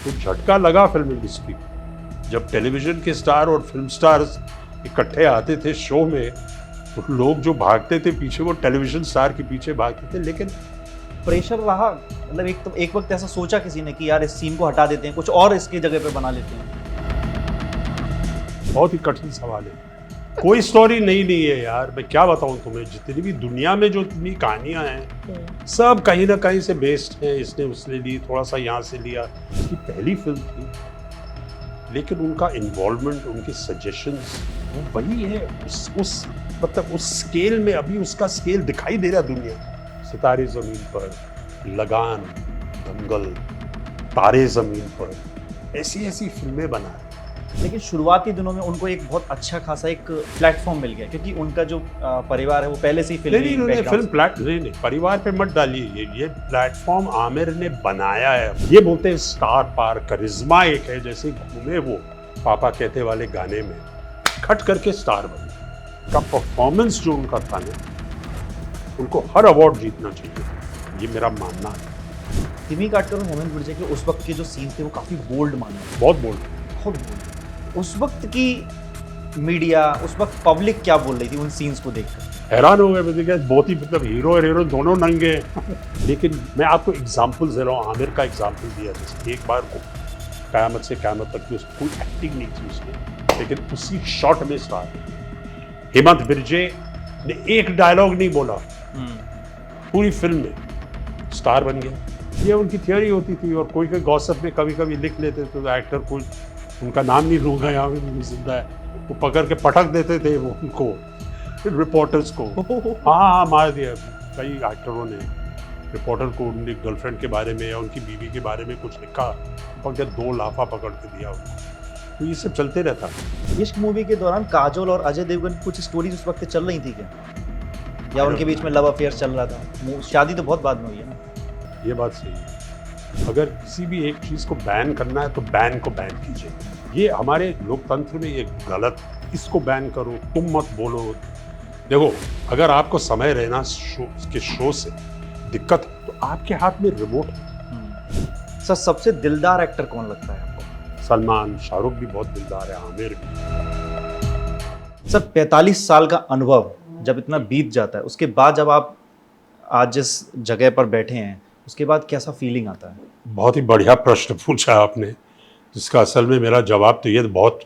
तो झटका लगा फिल्म इंडस्ट्री को। जब टेलीविजन के स्टार और फिल्म स्टार्स इकट्ठे आते थे शो में, तो लोग जो भागते थे पीछे, वो टेलीविजन स्टार के पीछे भागते थे। लेकिन प्रेशर रहा, मतलब एक वक्त ऐसा सोचा किसी ने कि यार इस सीन को हटा देते हैं, कुछ और इसकी जगह पे बना लेते हैं? बहुत ही कठिन सवाल है। कोई स्टोरी नहीं है यार, मैं क्या बताऊं तुम्हें। जितनी भी दुनिया में जो इतनी कहानियां हैं, सब कहीं ना कहीं से बेस्ड हैं। इसने उसने ली, थोड़ा सा यहाँ से लिया। इसकी पहली फिल्म थी, लेकिन उनका इन्वॉल्वमेंट, उनके सजेशंस वो वही है। उस मतलब उस स्केल में अभी उसका स्केल दिखाई दे रहा दुनिया। सितारे जमीन पर, लगान, दंगल, तारे जमीन पर, ऐसी ऐसी फिल्में बना रहे। लेकिन शुरुआती दिनों में उनको एक बहुत अच्छा खासा एक प्लेटफॉर्म मिल गया, क्योंकि उनका जो परिवार है वो पहले से ही नहीं, परिवार पे मत डालिए। ये प्लेटफॉर्म आमिर ने बनाया है। ये बोलते हैं स्टार पार, करिश्मा एक है, जैसे घूमे वो पापा कहते वाले गाने में, खट करके स्टार बने। का परफॉर्मेंस जो उनका था ना, उनको हर अवार्ड जीतना चाहिए, ये मेरा मानना है। तिमी काटकर और हेमंत गुर्जर के उस वक्त के जो सीन थे वो काफी बोल्ड माने, बहुत बोल्ड। बहुत बोल्ड। उस वक्त की मीडिया, उस वक्त पब्लिक क्या बोल रही थी उन सीन्स को देखकर? हैरान हो गए। मुझे बहुत ही, मतलब हीरो और हीरो दोनों नंगे। लेकिन मैं आपको एग्जांपल दे रहा हूँ, आमिर का एग्जांपल दिया। जैसे एक बार को क़यामत से क़यामत तक की कोई एक्टिंग नहीं थी उसमें, लेकिन उसी शॉट में स्टार। हेमंत बिरजे ने एक डायलॉग नहीं बोला, पूरी फिल्म में स्टार बन गया। ये उनकी थियोरी होती थी। और कोई गॉसिप में कभी कभी लिख लेते थे, तो एक्टर कोई, उनका नाम नहीं लूंगा यहाँ में, जिंदा है, वो पकड़ के पटक देते थे वो उनको, रिपोर्टर्स को। हाँ, मार दिया। कई एक्टरों ने रिपोर्टर को उनकी गर्लफ्रेंड के बारे में या उनकी बीवी के बारे में कुछ लिखा, पकड़ 2 लाफा पकड़ के दिया उनको। तो ये सब चलते रहता। इश्क मूवी के दौरान काजोल और अजय देवगन की कुछ स्टोरीज उस वक्त चल रही थी क्या, या उनके बीच में लव अफेयर चल रहा था? शादी तो बहुत बाद में हुई है ना। ये बात सही है। अगर किसी भी एक चीज़ को बैन करना है तो बैन को बैन कीजिए। ये हमारे लोकतंत्र में ये गलत, इसको बैन करो, तुम मत बोलो। देखो, अगर आपको समय रहना शो से दिक्कत है, तो आपके हाथ में रिमोट है। सर, सबसे दिलदार एक्टर कौन लगता है आपको? सलमान, शाहरुख भी बहुत दिलदार है, आमिर भी। सर, 45 साल का अनुभव जब इतना बीत जाता है, उसके बाद जब आप आज जिस जगह पर बैठे हैं, उसके बाद कैसा फीलिंग आता है? बहुत ही बढ़िया प्रश्न पूछा आपने, जिसका असल में मेरा जवाब तो ये बहुत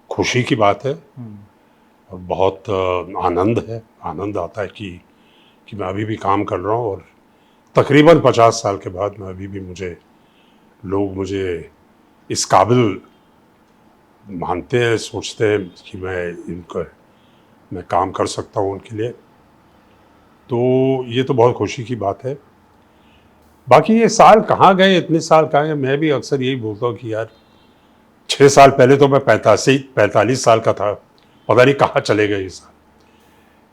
खुशी की बात है और बहुत आनंद है। आनंद आता है कि मैं अभी भी काम कर रहा हूँ, और तकरीबन 50 साल के बाद मैं अभी भी लोग मुझे इस काबिल मानते हैं, सोचते हैं कि मैं काम कर सकता हूँ उनके लिए। तो ये तो बहुत खुशी की बात है। बाकी ये साल कहाँ गए, इतने साल कहाँ गए, मैं भी अक्सर यही बोलता हूँ कि यार 6 साल पहले तो मैं 45 साल का था, पता नहीं कहाँ चले गए ये साल।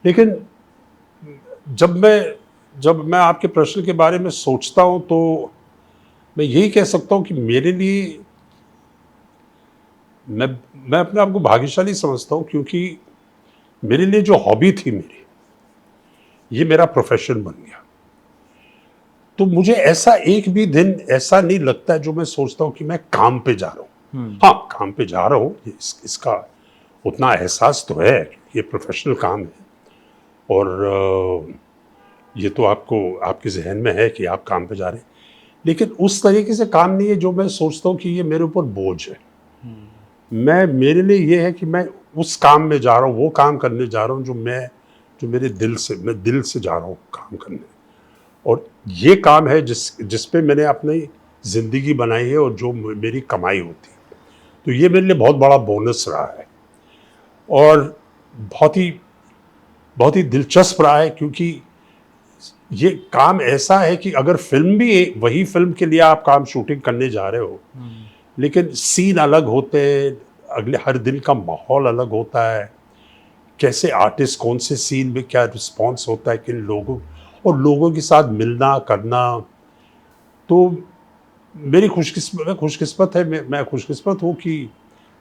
लेकिन जब मैं आपके प्रश्न के बारे में सोचता हूँ, तो मैं यही कह सकता हूँ कि मेरे लिए, मैं अपने आप को भाग्यशाली समझता हूँ, क्योंकि मेरे लिए जो हॉबी थी मेरी, ये मेरा प्रोफेशन बन गया। तो मुझे ऐसा एक भी दिन ऐसा नहीं लगता है जो मैं सोचता हूँ कि मैं काम पे जा रहा हूँ। हाँ, काम पे जा रहा हूँ, इसका उतना एहसास तो है, ये प्रोफेशनल काम है। और ये तो आपके जहन में है कि आप काम पे जा रहे हैं, लेकिन उस तरीके से काम नहीं है जो मैं सोचता हूँ कि ये मेरे ऊपर बोझ है। मेरे लिए ये है कि मैं उस काम में जा रहा हूँ, वो काम करने जा रहा हूँ जो मेरे मैं दिल से जा रहा हूँ काम करने। और ये काम है जिस पे मैंने अपनी ज़िंदगी बनाई है और जो मेरी कमाई होती है। तो ये मेरे लिए बहुत बड़ा बोनस रहा है, और बहुत ही दिलचस्प रहा है, क्योंकि ये काम ऐसा है कि अगर फिल्म भी वही फिल्म के लिए आप काम शूटिंग करने जा रहे हो, लेकिन सीन अलग होते हैं, अगले हर दिन का माहौल अलग होता है, कैसे आर्टिस्ट कौन से सीन में क्या रिस्पॉन्स होता है, किन लोगों और लोगों के साथ मिलना करना। तो मैं खुशकिस्मत हूँ कि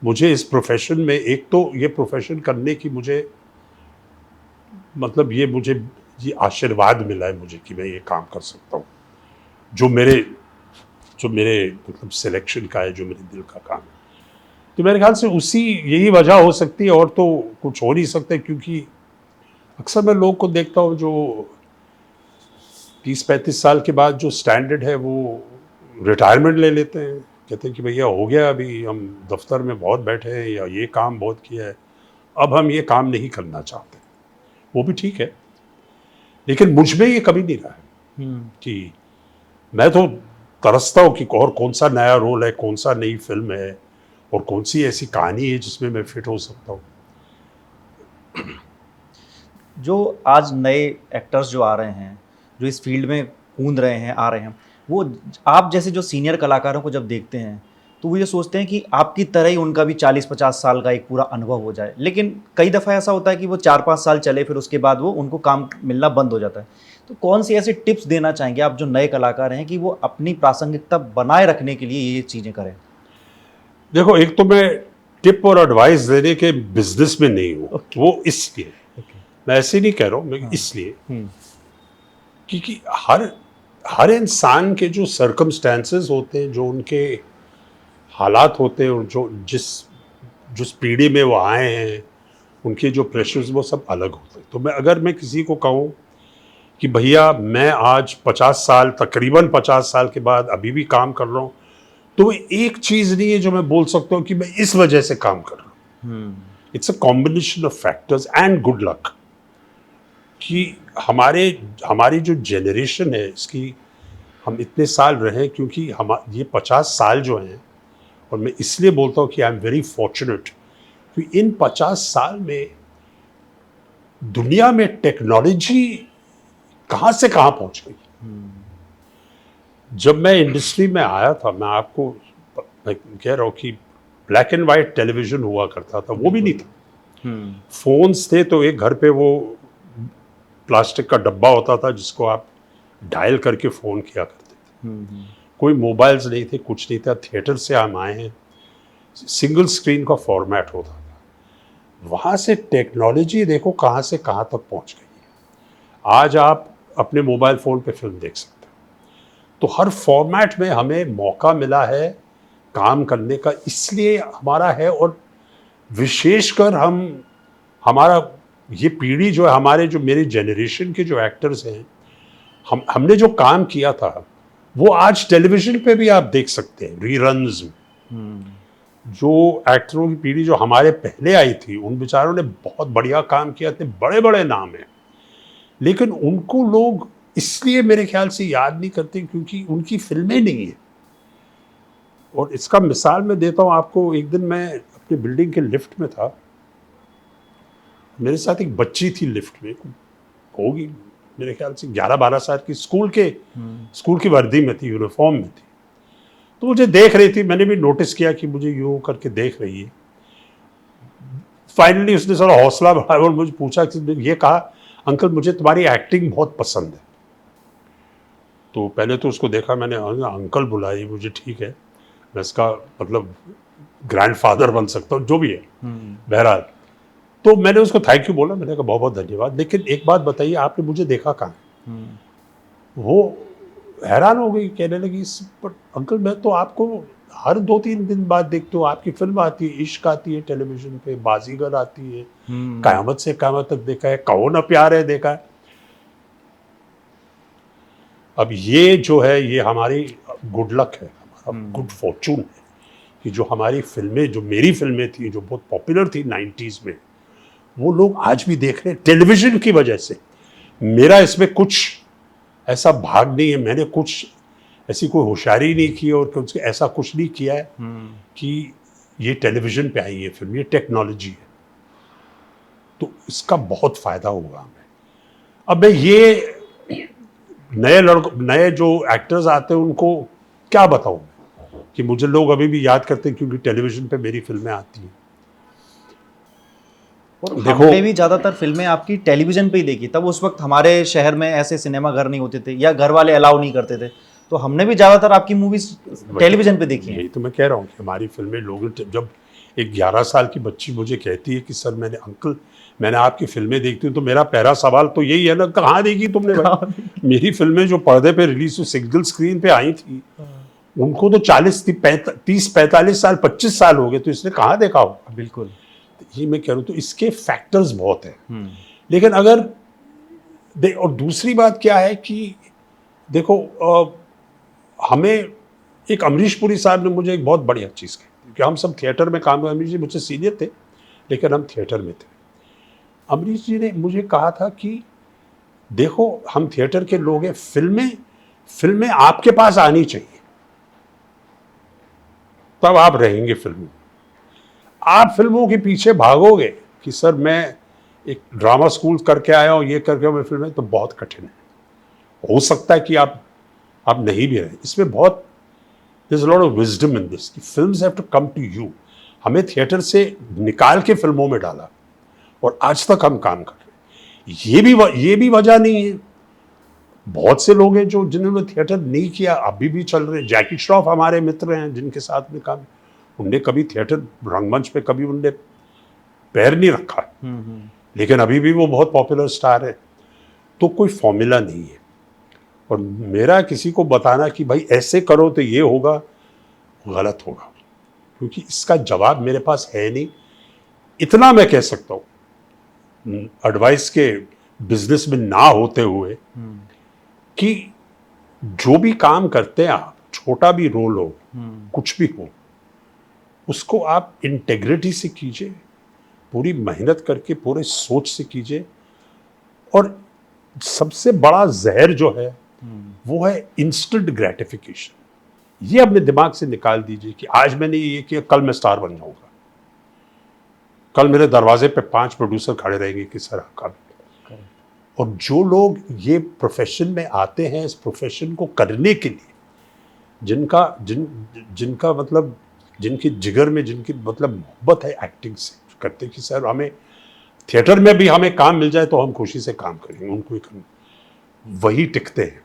मुझे इस प्रोफेशन में, एक तो ये प्रोफेशन करने की मुझे ये आशीर्वाद मिला है मुझे कि मैं ये काम कर सकता हूँ, जो मेरे जो मेरे मतलब सिलेक्शन का है, जो मेरे दिल का काम है। तो मेरे ख्याल से उसी यही वजह हो सकती है, और तो कुछ हो नहीं सकता, क्योंकि अक्सर मैं लोग को देखता हूँ जो 30-35 साल के बाद जो स्टैंडर्ड है वो रिटायरमेंट ले लेते हैं, कहते हैं कि भैया हो गया, अभी हम दफ्तर में बहुत बैठे हैं या ये काम बहुत किया है, अब हम ये काम नहीं करना चाहते। वो भी ठीक है, लेकिन मुझ में ये कभी नहीं रहा है कि मैं तो तरसता हूँ कि और कौन सा नया रोल है, कौन सा नई फिल्म है, और कौन सी ऐसी कहानी है जिसमें मैं फिट हो सकता हूँ। जो आज नए एक्टर्स जो आ रहे हैं, जो इस फील्ड में कूद रहे हैं, आ रहे हैं, वो आप जैसे जो सीनियर कलाकारों को जब देखते हैं तो वो ये सोचते हैं कि आपकी तरह ही उनका भी 40-50 साल का एक पूरा अनुभव हो जाए, लेकिन कई दफ़ा ऐसा होता है कि वो 4-5 साल चले, फिर उसके बाद वो उनको काम मिलना बंद हो जाता है। तो कौन सी ऐसी टिप्स देना चाहेंगे आप जो नए कलाकार हैं कि वो अपनी प्रासंगिकता बनाए रखने के लिए ये चीज़ें करें? देखो, एक तो मैं टिप और एडवाइस देने के बिजनेस में नहीं हूँ, वो इसलिए मैं ऐसे नहीं कह रहा हूँ, मैं इसलिए क्योंकि हर इंसान के जो सर्कमस्टेंसेस होते हैं, जो उनके हालात होते हैं, और जो जिस पीढ़ी में वो आए हैं, उनके जो प्रेशर्स वो सब अलग होते हैं। तो अगर मैं किसी को कहूँ कि भैया मैं आज 50 साल, तकरीबन 50 साल के बाद अभी भी काम कर रहा हूँ, तो वो एक चीज़ नहीं है जो मैं बोल सकता हूँ कि मैं इस वजह से काम कर रहा हूँ। It's a combination of factors and good luck, कि हमारी जो जनरेशन है इसकी हम इतने साल रहे, क्योंकि हम ये 50 साल जो हैं, और मैं इसलिए बोलता हूँ कि आई एम वेरी फॉर्चुनेट कि इन 50 साल में दुनिया में टेक्नोलॉजी कहाँ से कहाँ पहुँच गई। जब मैं इंडस्ट्री में आया था, मैं कह रहा हूँ कि ब्लैक एंड वाइट टेलीविज़न हुआ करता था, वो भी नहीं था। फोन्स थे तो एक घर पे वो प्लास्टिक का डब्बा होता था जिसको आप डायल करके फ़ोन किया करते थे। कोई मोबाइल्स नहीं थे, कुछ नहीं था। थिएटर से हम आए हैं, सिंगल स्क्रीन का फॉर्मेट होता था। वहाँ से टेक्नोलॉजी देखो कहाँ से कहाँ तक पहुँच गई है। आज आप अपने मोबाइल फ़ोन पे फिल्म देख सकते हो। तो हर फॉर्मेट में हमें मौका मिला है काम करने का, इसलिए हमारा है। और विशेषकर हमारा ये पीढ़ी जो है, हमारे जो मेरे जनरेशन के जो एक्टर्स हैं, हमने जो काम किया था वो आज टेलीविज़न पे भी आप देख सकते हैं, रीरन्स में। जो एक्टरों की पीढ़ी जो हमारे पहले आई थी, उन बेचारों ने बहुत बढ़िया काम किया थे, बड़े बड़े नाम हैं, लेकिन उनको लोग इसलिए मेरे ख्याल से याद नहीं करते क्योंकि उनकी फिल्में नहीं है। और इसका मिसाल मैं देता हूँ आपको। एक दिन मैं अपनी बिल्डिंग के लिफ्ट में था, मेरे साथ एक बच्ची थी लिफ्ट में, होगी मेरे ख्याल से 11-12 साल की, स्कूल की वर्दी में थी, यूनिफॉर्म में थी। तो मुझे देख रही थी, मैंने भी नोटिस किया कि मुझे यूँ करके देख रही है। फाइनली उसने थोड़ा हौसला बढ़ाया और मुझे पूछा कि ये कहा, अंकल मुझे तुम्हारी एक्टिंग बहुत पसंद है। तो पहले तो उसको देखा मैंने, अंकल बुलाई मुझे, ठीक है, मैं इसका मतलब ग्रैंडफादर बन सकता हूँ, जो भी है। बहरहाल तो मैंने उसको थैंक यू बोला, मैंने कहा बहुत बहुत धन्यवाद, लेकिन एक बात बताइए, आपने मुझे देखा कहाँ है? वो हैरान हो गई, कहने लगी पर अंकल मैं तो आपको हर 2-3 दिन बाद देखते हो, आपकी फिल्म आती है, इश्क आती है टेलीविजन पे, बाजीगर आती है, कयामत से कयामत तक देखा है, कहो ना प्यार है देखा है। अब ये जो है, ये हमारी गुड लक है, हमारा गुड फॉर्चून है कि जो हमारी फिल्में, जो मेरी फिल्में थी, जो बहुत पॉपुलर थी 90s में, वो लोग आज भी देख रहे हैं टेलीविजन की वजह से। मेरा इसमें कुछ ऐसा भाग नहीं है, मैंने कुछ ऐसी कोई होशियारी नहीं की और कुछ ऐसा कुछ नहीं किया है कि ये टेलीविजन पे आई है फिल्म, ये टेक्नोलॉजी है, तो इसका बहुत फ़ायदा होगा हमें। अब मैं ये नए जो एक्टर्स आते हैं उनको क्या बताऊं कि मुझे लोग अभी भी याद करते हैं क्योंकि टेलीविजन पे मेरी फिल्में आती हैं। और हमने भी ज़्यादातर फिल्में आपकी टेलीविज़न पे ही देखी, तब उस वक्त हमारे शहर में ऐसे सिनेमा घर नहीं होते थे या घर वाले अलाउ नहीं करते थे, तो हमने भी ज़्यादातर आपकी मूवीज़ टेलीविज़न पे देखी है। यही तो मैं कह रहा हूँ कि हमारी फिल्में लोग, जब एक 11 साल की बच्ची मुझे कहती है कि सर मैंने आपकी फिल्में देखती हूँ, तो मेरा पहला सवाल तो यही है ना, कहाँ देखी तुमने भाई? मेरी फिल्में जो पर्दे पे रिलीज हुई, सिंगल स्क्रीन पे आई थी, उनको तो 30-45 साल 25 साल हो गए, तो इसने कहाँ देखा होगा। बिल्कुल। ये मैं कह रहा हूँ, तो इसके फैक्टर्स बहुत हैं। लेकिन अगर और दूसरी बात क्या है कि देखो, हमें एक अमरीश पुरी साहब ने मुझे एक बहुत बढ़िया चीज़ कही कि हम सब थिएटर में काम कर, अमरीश जी मुझसे सीनियर थे लेकिन हम थिएटर में थे। अमरीश जी ने मुझे कहा था कि देखो, हम थिएटर के लोग हैं, फिल्में आपके पास आनी चाहिए, तब आप रहेंगे फिल्मों में। आप फिल्मों के पीछे भागोगे कि सर मैं एक ड्रामा स्कूल करके आया हूँ, ये करके मैं फिल्में, तो बहुत कठिन है। हो सकता है कि आप नहीं भी रहे। इसमें बहुत there's a lot of wisdom in this कि films have to come to you। हमें थिएटर से निकाल के फिल्मों में डाला और आज तक हम काम कर रहे हैं। ये भी वजह नहीं है। बहुत से लोग हैं जो जिन्होंने थिएटर नहीं किया, अभी भी चल रहे हैं। जैकी श्रॉफ हमारे मित्र हैं जिनके साथ में काम, उनने कभी थिएटर रंगमंच पे कभी उनने पैर नहीं रखा, लेकिन अभी भी वो बहुत पॉपुलर स्टार है। तो कोई फॉर्मूला नहीं है। और मेरा किसी को बताना कि भाई ऐसे करो तो ये होगा, गलत होगा, क्योंकि इसका जवाब मेरे पास है नहीं। इतना मैं कह सकता हूँ एडवाइस के बिजनेस में ना होते हुए कि जो भी काम करते हैं आप, छोटा भी रोल हो, कुछ भी हो, उसको आप इंटेग्रिटी से कीजिए, पूरी मेहनत करके पूरे सोच से कीजिए। और सबसे बड़ा जहर जो है वो है इंस्टेंट ग्रेटिफिकेशन। ये अपने दिमाग से निकाल दीजिए कि आज मैंने ये किया, कल मैं स्टार बन जाऊंगा, कल मेरे दरवाजे पे 5 प्रोड्यूसर खड़े रहेंगे कि सर कब। और जो लोग ये प्रोफेशन में आते हैं, इस प्रोफेशन को करने के लिए, जिनका मतलब, जिनकी जिगर में, जिनकी मतलब मोहब्बत है एक्टिंग से, करते कि सर हमें थिएटर में भी हमें काम मिल जाए तो हम खुशी से काम करेंगे, उनको ही करना, वही टिकते हैं।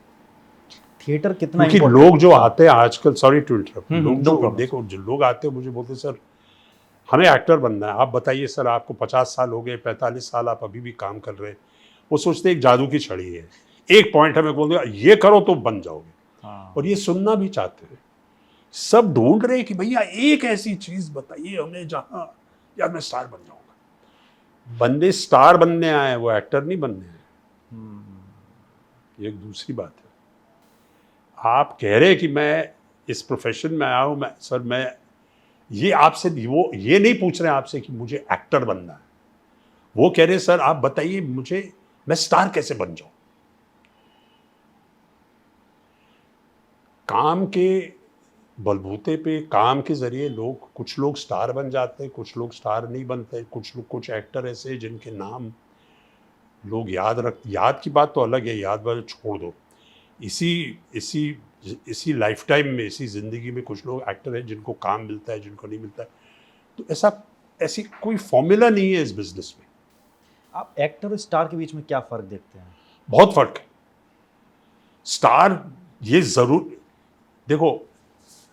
थिएटर कितना क्योंकि important लोग जो आते हैं आजकल, सॉरी टू इंटरप्ट, लोग no जो problem. देखो, जो लोग आते हैं मुझे बोलते हैं सर हमें एक्टर बनना है, आप बताइए सर, आपको 50 साल हो गए, 45 साल आप अभी भी काम कर रहे हैं। वो सोचते हैं एक जादू की छड़ी है, एक पॉइंट हमें बोल दिया ये करो तो बन जाओगे। और ये सुनना भी चाहते हैं। सब ढूंढ रहे हैं कि भैया एक ऐसी चीज बताइए हमें जहां यार मैं स्टार बन जाऊंगा। बंदे स्टार बनने आए हैं, वो एक्टर नहीं बनने आए। ये एक दूसरी बात है। आप कह रहे हैं कि मैं इस प्रोफेशन में आया हूं, मैं ये आपसे, वो ये नहीं पूछ रहे हैं आपसे कि मुझे एक्टर बनना है। वो कह रहे हैं सर आप बताइए मुझे, मैं स्टार कैसे बन जाऊं। काम के बलबूते पे, काम के जरिए कुछ लोग स्टार बन जाते हैं, कुछ लोग स्टार नहीं बनते। कुछ एक्टर ऐसे हैं जिनके नाम लोग याद की बात तो अलग है, याद बात छोड़ दो। इसी लाइफ टाइम में, इसी जिंदगी में कुछ लोग एक्टर हैं जिनको काम मिलता है, जिनको नहीं मिलता है। तो ऐसी कोई फॉर्मूला नहीं है इस बिजनेस में। आप एक्टर और स्टार के बीच में क्या फर्क देखते हैं? बहुत फर्क है। स्टार ये जरूर, देखो,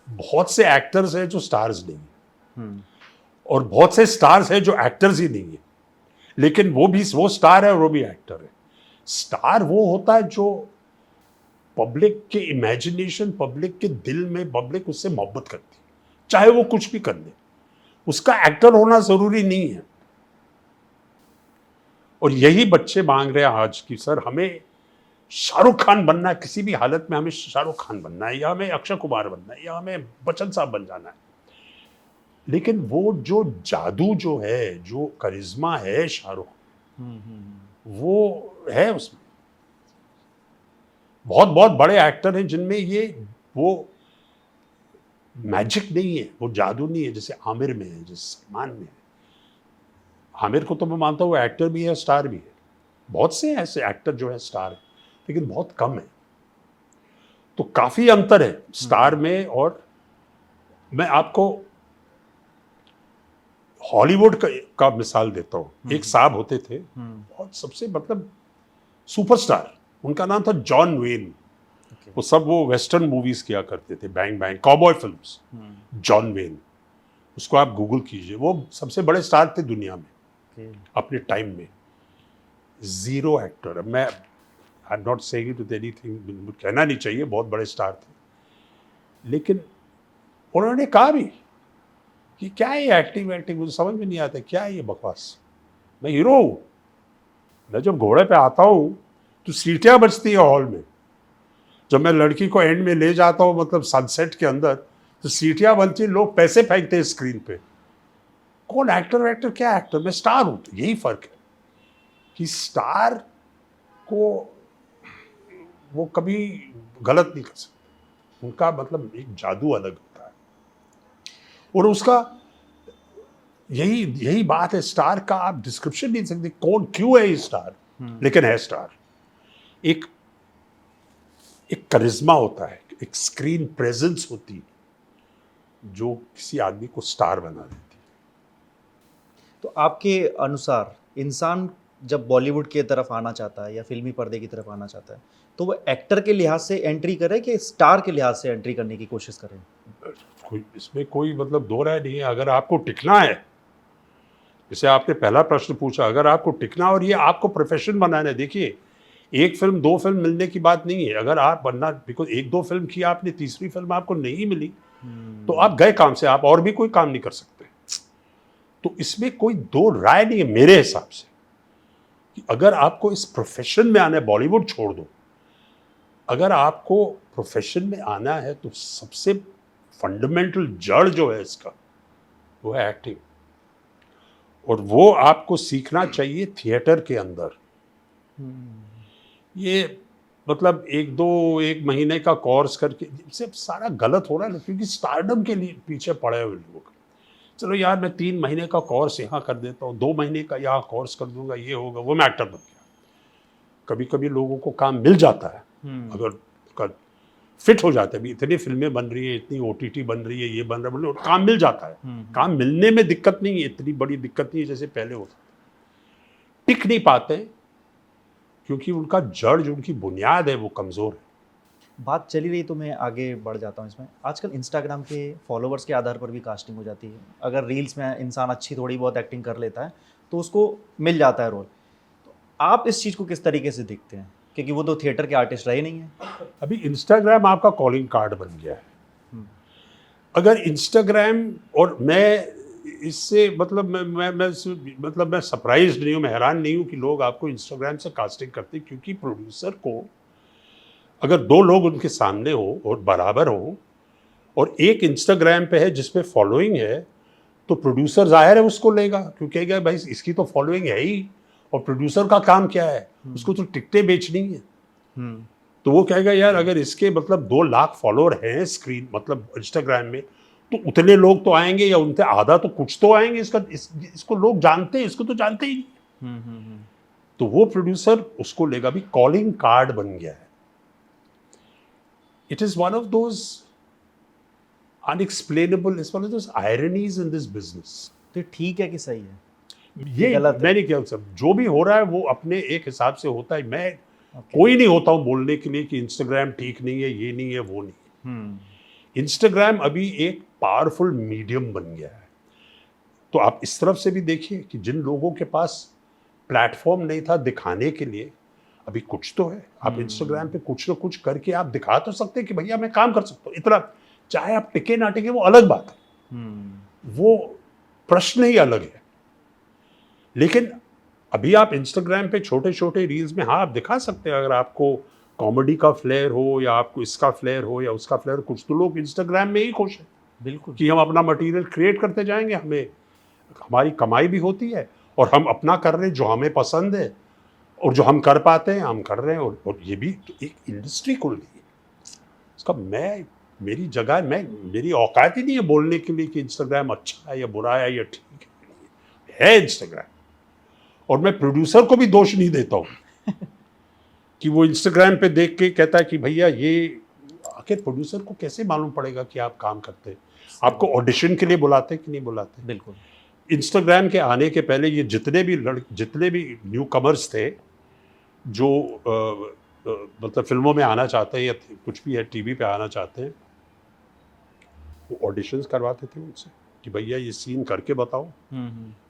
बहुत से एक्टर्स हैं जो स्टार्स नहीं है, और बहुत से स्टार्स हैं जो एक्टर्स ही नहीं है, लेकिन वो स्टार है और वो भी एक्टर है। स्टार वो होता है जो पब्लिक के इमेजिनेशन, पब्लिक के दिल में, पब्लिक उससे मोहब्बत करती है, चाहे वो कुछ भी कर ले। उसका एक्टर होना जरूरी नहीं है। और यही बच्चे मांग रहे हैं आज की सर हमें शाहरुख खान बनना है, किसी भी हालत में हमें शाहरुख खान बनना है, या हमें अक्षय कुमार बनना है, या हमें बच्चन साहब बन जाना है। लेकिन वो जो जादू जो है, जो करिश्मा है शाहरुख, वो है उसमें। बहुत बहुत बड़े एक्टर हैं जिनमें वो मैजिक नहीं है, वो जादू नहीं है, जैसे आमिर में है, जैसे सलमान में है। आमिर को तो मैं मानता हूँ एक्टर भी है, स्टार भी है। बहुत से ऐसे एक्टर जो है स्टार है, लेकिन बहुत कम है। तो काफी अंतर है स्टार में। और मैं आपको हॉलीवुड का मिसाल देता हूँ। एक साहब होते थे, बहुत सबसे मतलब सुपरस्टार, उनका नाम था जॉन वेन। वो वेस्टर्न मूवीज किया करते थे, bang bang, cowboy films. John when, उसको आप गूगल कीजिए, वो सबसे बड़े स्टार थे दुनिया में अपने टाइम में। जीरो एक्टर, मैं I am not saying it with anything, कहना नहीं चाहिए, बहुत बड़े स्टार थे। लेकिन उन्होंने कहा भी कि क्या है ये एक्टिंग मुझे समझ में नहीं आता, क्या है ये बकवास, मैं हीरो हूँ। मैं जब घोड़े पे आता हूँ तो सीटियाँ बजती है हॉल में, जब मैं लड़की को एंड में ले जाता हूँ मतलब सनसेट के अंदर, तो सीटियाँ बजती, लोग पैसे फेंकते हैं स्क्रीन पे। कौन एक्टर क्या एक्टर, मैं स्टार हूँ। तो यही फर्क है कि स्टार को वो कभी गलत नहीं कर सकते, उनका मतलब एक जादू अलग होता है। और उसका यही यही बात है, स्टार का आप डिस्क्रिप्शन नहीं दे सकते कौन क्यों है ये स्टार, लेकिन है स्टार। एक एक करिश्मा होता है, एक स्क्रीन प्रेजेंस होती है जो किसी आदमी को स्टार बना देती है। तो आपके अनुसार इंसान जब बॉलीवुड की तरफ आना चाहता है या फिल्मी पर्दे की तरफ आना चाहता है, तो वो एक्टर के लिहाज से एंट्री करे कि स्टार के लिहाज से एंट्री करने की कोशिश करे? इसमें कोई मतलब दो राय नहीं है। अगर आपको टिकना है, जैसे आपने पहला प्रश्न पूछा, अगर आपको टिकना और ये आपको प्रोफेशन बनाना है, देखिए एक फिल्म दो फिल्म मिलने की बात नहीं है। अगर आप बनना, बिकॉज एक दो फिल्म की आपने, तीसरी फिल्म आपको नहीं मिली तो आप गए काम से, आप और भी कोई काम नहीं कर सकते। तो इसमें कोई दो राय नहीं है मेरे हिसाब से कि अगर आपको इस प्रोफेशन में आना है, बॉलीवुड छोड़ दो, अगर आपको प्रोफेशन में आना है तो सबसे फंडामेंटल जड़ जो है इसका वो है एक्टिंग, और वो आपको सीखना चाहिए थिएटर के अंदर। ये मतलब एक महीने का कोर्स करके इससे सारा गलत हो रहा है ना, क्योंकि स्टारडम के लिए पीछे पड़े हुए लोग। चलो यार मैं 3 महीने का कोर्स यहाँ कर देता हूँ, 2 महीने का यहाँ कोर्स कर दूंगा, ये होगा, वो मैं एक्टर बन गया। कभी कभी लोगों को काम मिल जाता है, अगर फिट हो जाता है। अभी इतनी फिल्में बन रही है, इतनी OTT बन रही है, ये बन रहा है, काम मिल जाता है। काम मिलने में दिक्कत नहीं है, इतनी बड़ी दिक्कत नहीं है जैसे पहले होता। टिक नहीं पाते क्योंकि उनका जड़, जो उनकी बुनियाद है, वो कमज़ोर है। बात चली रही तो मैं आगे बढ़ जाता हूँ इसमें। आजकल इंस्टाग्राम के फॉलोवर्स के आधार पर भी कास्टिंग हो जाती है। अगर रील्स में इंसान अच्छी थोड़ी बहुत एक्टिंग कर लेता है तो उसको मिल जाता है रोल। तो आप इस चीज़ को किस तरीके से देखते हैं? क्योंकि वो तो थिएटर के आर्टिस्ट रहे नहीं हैं। अभी इंस्टाग्राम आपका कॉलिंग कार्ड बन गया है। अगर इंस्टाग्राम, और मैं इससे मतलब मैं सरप्राइज नहीं हूँ, मैं हैरान नहीं हूँ कि लोग आपको इंस्टाग्राम से कास्टिंग करते हैं, क्योंकि प्रोड्यूसर को अगर दो लोग उनके सामने हो और बराबर हो और एक इंस्टाग्राम पे है जिसपे फॉलोइंग है, तो प्रोड्यूसर जाहिर है उसको लेगा, क्योंकि कहेगा भाई इसकी तो फॉलोइंग है ही, और प्रोड्यूसर का काम क्या है, उसको तो टिकटें बेचनी है। तो वो कहेगा यार अगर इसके मतलब 2 लाख फॉलोअर हैं स्क्रीन मतलब इंस्टाग्राम में, तो उतने लोग तो आएंगे, या उनसे आधा तो कुछ तो आएंगे, इसको लोग जानते हैं, इसको तो जानते ही नहीं। तो वो प्रोड्यूसर उसको लेगा। भी कॉलिंग कार्ड बन गया है। It is one of those unexplainable, it's one of those ironies in this business. तो ये ठीक है कि सही है? ये गलत है? मैं नहीं कह सकता, जो भी हो रहा है वो अपने एक हिसाब से होता है। मैं कोई नहीं होता हूं बोलने के लिए कि इंस्टाग्राम ठीक नहीं है, ये नहीं है, वो नहीं है। इंस्टाग्राम अभी एक पावरफुल मीडियम बन गया है। तो आप इस तरफ से भी देखिए कि जिन लोगों के पास प्लेटफॉर्म नहीं था दिखाने के लिए, अभी कुछ तो है। आप इंस्टाग्राम पे कुछ ना कुछ करके आप दिखा तो सकते हैं कि भैया मैं काम कर सकता हूँ इतना। चाहे आप टिके ना टिके वो अलग बात है, वो प्रश्न ही अलग है। लेकिन अभी आप इंस्टाग्राम पे छोटे छोटे रील्स में, हाँ आप दिखा सकते हैं, अगर आपको कॉमेडी का फ्लेयर हो या आपको इसका फ्लेयर हो या उसका फ्लेयर। कुछ तो लोग इंस्टाग्राम में ही खुश हैं बिल्कुल कि हम अपना मटेरियल क्रिएट करते जाएंगे, हमें हमारी कमाई भी होती है और हम अपना कर रहे हैं जो हमें पसंद है, और जो हम कर पाते हैं हम कर रहे हैं। और ये भी तो एक इंडस्ट्री खुल गई है इसका। मेरी जगह, मेरी औकात ही नहीं है बोलने के लिए कि इंस्टाग्राम अच्छा है या बुरा है या ठीक है इंस्टाग्राम। और मैं प्रोड्यूसर को भी दोष नहीं देता हूँ कि वो इंस्टाग्राम पे देख के कहता है कि भैया ये, आखिर प्रोड्यूसर को कैसे मालूम पड़ेगा कि आप काम करते हैं? आपको ऑडिशन के लिए बुलाते कि नहीं बुलाते? बिल्कुल। इंस्टाग्राम के आने के पहले ये जितने भी न्यू कमर्स थे जो मतलब फिल्मों में आना चाहते हैं या कुछ भी है टीवी पे आना चाहते हैं, वो ऑडिशंस करवाते थे उनसे कि भैया ये सीन करके बताओ,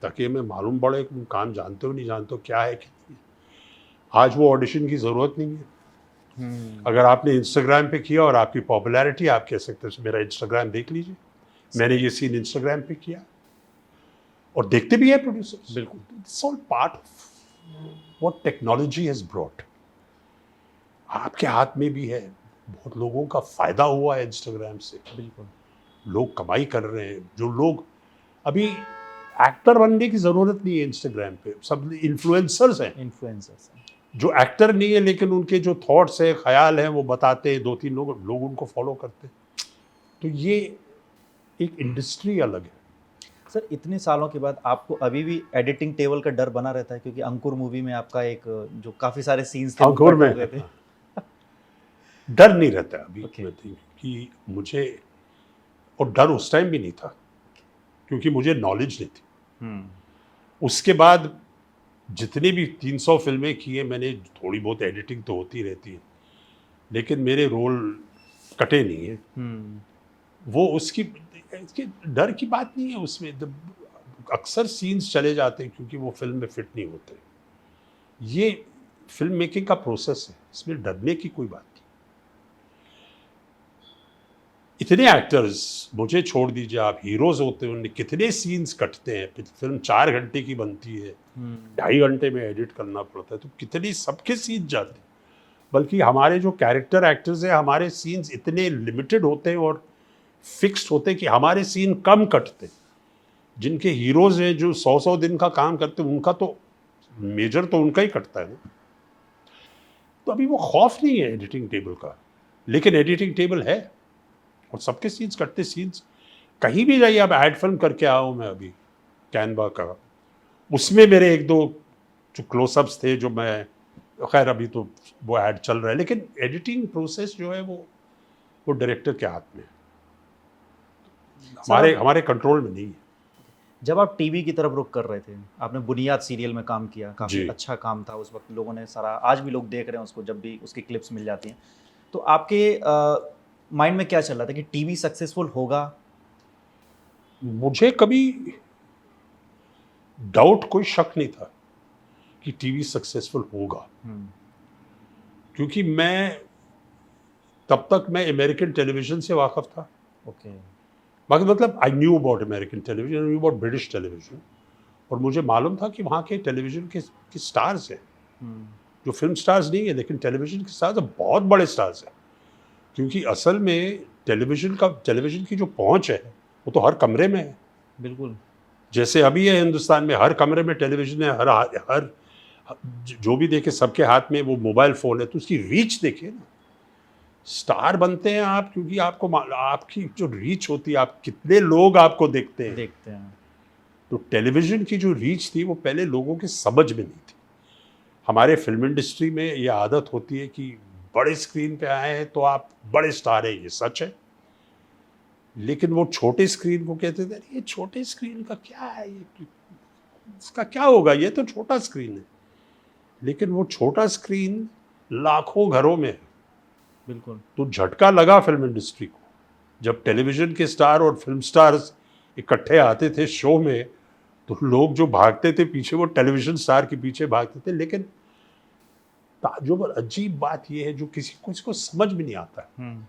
ताकि हमें मालूम पड़े कि तुम काम जानते हो नहीं जानते हो, क्या है कि नहीं। आज वो ऑडिशन की ज़रूरत नहीं है। अगर आपने इंस्टाग्राम पे किया और आपकी पॉपुलैरिटी, आप कह सकते हैं मेरा इंस्टाग्राम देख लीजिए, मैंने ये सीन इंस्टाग्राम पे किया, और देखते भी है प्रोड्यूसर्स। बिल्कुल। It's all part of what technology has brought. आपके हाथ में भी है, बहुत लोगों का फायदा हुआ है इंस्टाग्राम से, बिल्कुल। लोग कमाई कर रहे हैं। जो लोग अभी एक्टर बनने की जरूरत नहीं है, इंस्टाग्राम पे सब इन्फ्लुएंसर्स हैं इन्फ्लुएंसर्स हैं। जो एक्टर नहीं है, लेकिन उनके जो थॉट्स है, ख्याल है, वो बताते हैं, 2-3 लोग उनको फॉलो करते हैं। तो ये एक इंडस्ट्री अलग है। सर, इतने सालों के बाद आपको अभी भी एडिटिंग टेबल का डर बना रहता है? क्योंकि अंकुर मूवी में आपका एक जो काफ़ी सारे सीन्स थे वो अंकुर कट में हो गए थे। डर नहीं रहता अभी। Okay. मैं think कि मुझे, और डर उस टाइम भी नहीं था क्योंकि मुझे नॉलेज नहीं थी। उसके बाद जितनी भी 300 फिल्में की है मैंने, थोड़ी बहुत एडिटिंग तो होती रहती है, लेकिन मेरे रोल कटे नहीं है। वो उसकी डर की बात नहीं है उसमें। अक्सर सीन्स चले जाते हैं क्योंकि वो फिल्म में फिट नहीं होते। ये फिल्म मेकिंग का प्रोसेस है, इसमें डरने की कोई बात नहीं। इतने एक्टर्स, मुझे छोड़ दीजिए, आप हीरोज होते हैं, उनने कितने सीन्स कटते हैं। फिल्म 4 घंटे की बनती है, 2.5 घंटे में एडिट करना पड़ता है, तो कितनी सबके सीन्स जाते हैं। बल्कि हमारे जो कैरेक्टर एक्टर्स हैं, हमारे सीन्स इतने लिमिटेड होते हैं और फिक्स्ड होते हैं कि हमारे सीन कम कटते हैं। जिनके हीरोज हैं जो 100-100 दिन का काम करते हैं, उनका तो मेजर तो उनका ही कटता है ना। तो अभी वो खौफ नहीं है एडिटिंग टेबल का, लेकिन एडिटिंग टेबल है और सबके सीन्स कटते। सीन्स कहीं भी जाइए, अब एड फिल्म करके आया हूँ मैं अभी कैनवा का, उसमें मेरे 1-2 जो क्लोजअप्स थे, जो मैं, खैर अभी तो वो ऐड चल रहा है, लेकिन एडिटिंग प्रोसेस जो है वो डायरेक्टर के हाथ में है, हमारे कंट्रोल में नहीं है। जब आप टीवी की तरफ रुख कर रहे थे, आपने बुनियाद सीरियल में काम किया, काफ़ी जी। अच्छा काम था उस वक्त, लोगों ने सारा, आज भी लोग देख रहे हैं उसको जब भी उसकी क्लिप्स मिल जाती हैं। तो आपके माइंड में क्या चल रहा था कि टीवी सक्सेसफुल होगा? मुझे कभी डाउट, कोई शक नहीं था कि टीवी सक्सेसफुल होगा, क्योंकि मैं तब तक मैं अमेरिकन टेलीविजन से वाकिफ था। ओके। बाकी मतलब I knew about American television, I knew about British television, और मुझे मालूम था कि वहाँ के टेलीविजन के स्टार्स हैं, जो फिल्म स्टार्स नहीं है लेकिन टेलीविजन के स्टार्स बहुत बड़े स्टार्स हैं। क्योंकि असल में टेलीविजन की जो पहुँच है वो तो हर कमरे में है। बिल्कुल। जैसे अभी है हिंदुस्तान में, हर कमरे में टेलीविजन है, हर जो भी देखे सबके हाथ में वो मोबाइल फ़ोन है, तो उसकी रीच देखिए ना। स्टार बनते हैं आप क्योंकि आपकी जो रीच होती है, आप कितने लोग आपको देखते हैं। तो टेलीविज़न की जो रीच थी वो पहले लोगों के समझ में नहीं थी। हमारे फिल्म इंडस्ट्री में ये आदत होती है कि बड़े स्क्रीन पे आए हैं तो आप बड़े स्टार हैं, ये सच है। लेकिन वो छोटे स्क्रीन को कहते थे, ये छोटे स्क्रीन का क्या है, ये इसका क्या होगा, ये तो छोटा स्क्रीन है। लेकिन वो छोटा स्क्रीन लाखों घरों में है। बिल्कुल। तो झटका लगा फिल्म इंडस्ट्री को जब टेलीविजन के स्टार और फिल्म स्टार्स इकट्ठे आते थे शो में, तो लोग जो भागते थे पीछे, वो टेलीविजन स्टार के पीछे भागते थे। लेकिन ताज्जुब और अजीब बात यह है जो किसी को इसको समझ में नहीं आता है,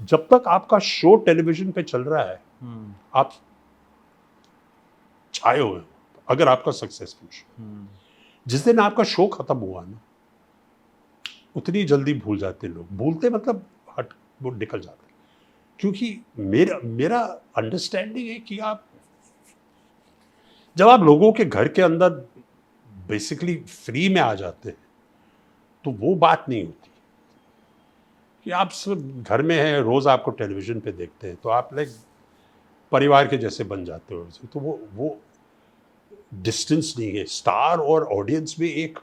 जब तक आपका शो टेलीविजन पे चल रहा है, आप छाए हुए हो, अगर आपका सक्सेसफुल शो, जिस दिन आपका शो खत्म हुआ ना, उतनी जल्दी भूल जाते हैं लोग। भूलते मतलब वो निकल जाते हैं। क्योंकि मेरा अंडरस्टैंडिंग है कि आप जब आप लोगों के घर के अंदर बेसिकली फ्री में आ जाते हैं, तो वो बात नहीं होती कि आप सिर्फ घर में हैं, रोज़ आपको टेलीविज़न पे देखते हैं, तो आप लाइक परिवार के जैसे बन जाते हो। तो वो डिस्टेंस नहीं है। स्टार और ऑडियंस में एक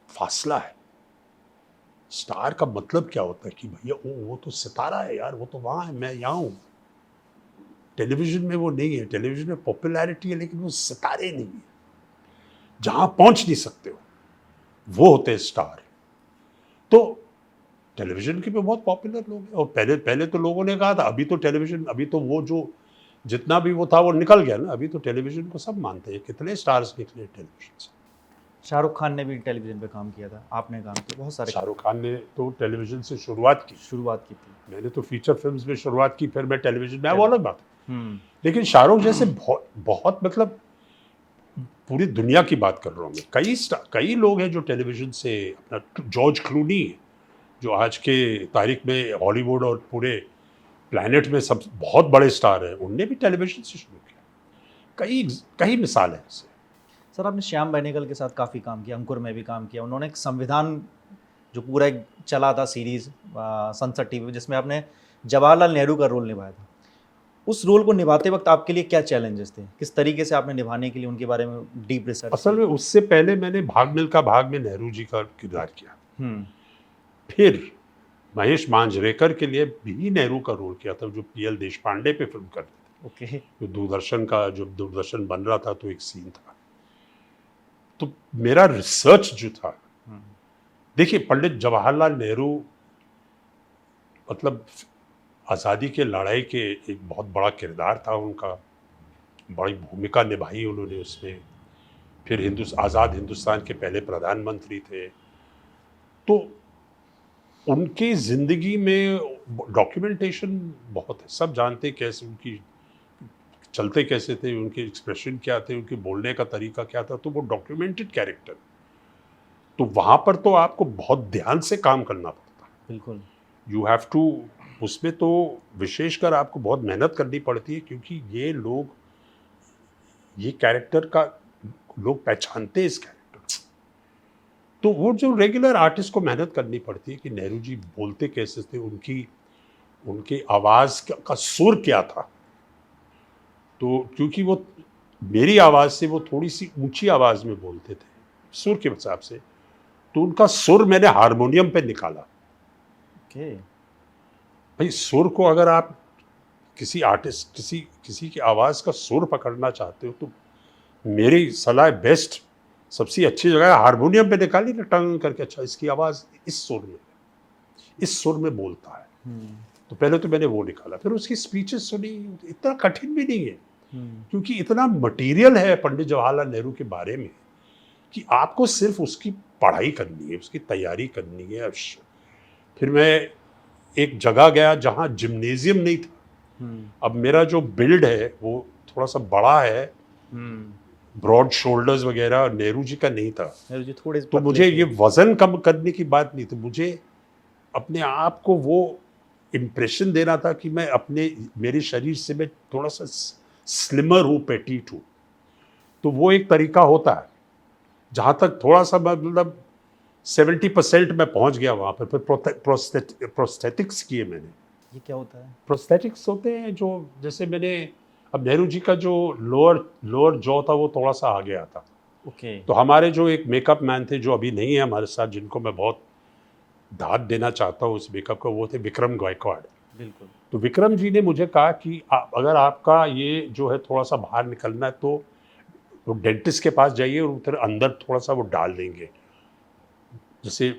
फासला है। स्टार का मतलब क्या होता है कि भैया वो तो सितारा है यार, वो तो वहाँ है, मैं यहाँ हूँ। टेलीविज़न में वो नहीं है। टेलीविज़न में पॉपुलैरिटी है लेकिन वो सितारे नहीं है, जहाँ पहुँच नहीं सकते हो, वो होते हैं स्टार। तो टेलीविज़न के भी बहुत पॉपुलर लोग हैं, और पहले तो लोगों ने कहा था, अभी तो टेलीविज़न, अभी तो वो जो जितना भी वो था वो निकल गया ना। अभी तो टेलीविज़न को सब मानते हैं। कितने स्टार्स निकले टेलीविज़न से। शाहरुख खान ने भी टेलीविज़न पे काम किया था, आपने काम किया, बहुत सारे शाहरुख खान ने तो टेलीविजन से शुरुआत की, शुरुआत की थी। मैंने तो फीचर फिल्म्स में शुरुआत की, फिर मैं टेलीविजन में आया, वो अलग बात है। हुँ, लेकिन शाहरुख जैसे बहुत बहुत मतलब पूरी दुनिया की बात कर रहा हूँ मैं, कई लोग हैं जो टेलीविजन से अपना, जॉर्ज क्लूनी है, जो आज के तारीख में हॉलीवुड और पूरे प्लैनेट में सब बहुत बड़े स्टार हैं, उनने भी टेलीविजन से शुरू किया। कई कई मिसाल है ऐसे। सर आपने श्याम बेनेगल के साथ काफ़ी काम किया, अंकुर में भी काम किया। उन्होंने एक संविधान जो पूरा एक चला था सीरीज़ संसद टीवी पे, जिसमें आपने जवाहरलाल नेहरू का रोल निभाया था। उस रोल को निभाते वक़्त आपके लिए क्या चैलेंजेस थे? किस तरीके से आपने निभाने के लिए उनके बारे में डीप रिसर्च असल में उससे पहले मैंने भाग मिल्खा भाग में नेहरू जी का किरदार किया, हुँ, फिर महेश मांजरेकर के लिए भी नेहरू का रोल किया था, जो पीएल देशपांडे पे फिल्म करते थे, ओके। जो दूरदर्शन का, जो दूरदर्शन बन रहा था, तो एक सीन था। तो मेरा रिसर्च जो था, हुँ, देखिए पंडित जवाहरलाल नेहरू मतलब आज़ादी के लड़ाई के एक बहुत बड़ा किरदार था उनका, बड़ी भूमिका निभाई उन्होंने उसमें। फिर आज़ाद हिंदुस्तान के पहले प्रधानमंत्री थे। तो उनकी ज़िंदगी में डॉक्यूमेंटेशन बहुत है, सब जानते हैं कैसे उनकी चलते कैसे थे, उनके एक्सप्रेशन क्या थे, उनके बोलने का तरीका क्या था, तो वो डॉक्यूमेंटेड कैरेक्टर। तो वहाँ पर तो आपको बहुत ध्यान से काम करना पड़ता है। बिल्कुल। यू हैव टू, उसमें तो विशेषकर आपको बहुत मेहनत करनी पड़ती है, क्योंकि ये लोग, ये कैरेक्टर का लोग पहचानते हैं इस कैरेक्टर। तो वो जो रेगुलर आर्टिस्ट को मेहनत करनी पड़ती है कि नेहरू जी बोलते कैसे थे, उनकी आवाज़ का सुर क्या था। तो क्योंकि वो मेरी आवाज़ से वो थोड़ी सी ऊंची आवाज़ में बोलते थे सुर के हिसाब से, तो उनका सुर मैंने हारमोनियम पे निकाला। ओके। भाई सुर को अगर आप किसी आर्टिस्ट, किसी की आवाज़ का सुर पकड़ना चाहते हो, तो मेरी सलाह बेस्ट, सबसे अच्छी जगह है हारमोनियम पे निकाली ना टंग करके, अच्छा इसकी आवाज़ इस सुर में बोलता है। हुँ, तो पहले तो मैंने वो निकाला, फिर उसकी स्पीचेस सुनी। इतना कठिन भी नहीं है, हुँ, क्योंकि इतना मटेरियल है पंडित जवाहरलाल नेहरू के बारे में कि आपको सिर्फ उसकी पढ़ाई करनी है, उसकी तैयारी करनी है। फिर मैं एक जगह गया जहाँ जिम्नेजियम नहीं था। हुँ, अब मेरा जो बिल्ड है वो थोड़ा सा बड़ा है, हुँ। ब्रॉड शोल्डर्स वगैरह, नेहरू जी का नहीं था। नेहरू जी थोड़े से तो पतले मुझे थे। ये वज़न कम करने की बात नहीं थी, मुझे अपने आप को वो इम्प्रेशन देना था कि मेरे शरीर से मैं थोड़ा सा स्लिमर हूँ, पेटीट हूँ। तो वो एक तरीका होता है, जहाँ तक थोड़ा सा मतलब 70% मैं पहुँच गया वहाँ पर। फिर प्रोस्थेटिक्स किए मैंने। ये क्या होता है? प्रोस्थेटिक्स होते हैं जो, जैसे मैंने, अब नेहरू जी का जो लोअर जॉ था वो थोड़ा सा आ गया था। ओके। तो हमारे जो एक मेकअप मैन थे, जो अभी नहीं है हमारे साथ, जिनको मैं बहुत दाद देना चाहता हूँ इस मेकअप का, वो थे विक्रम गायकवाड़। बिल्कुल। तो विक्रम जी ने मुझे कहा कि अगर आपका ये जो है थोड़ा सा बाहर निकलना है, तो डेंटिस्ट के पास जाइए और उधर अंदर थोड़ा सा वो डाल देंगे, जैसे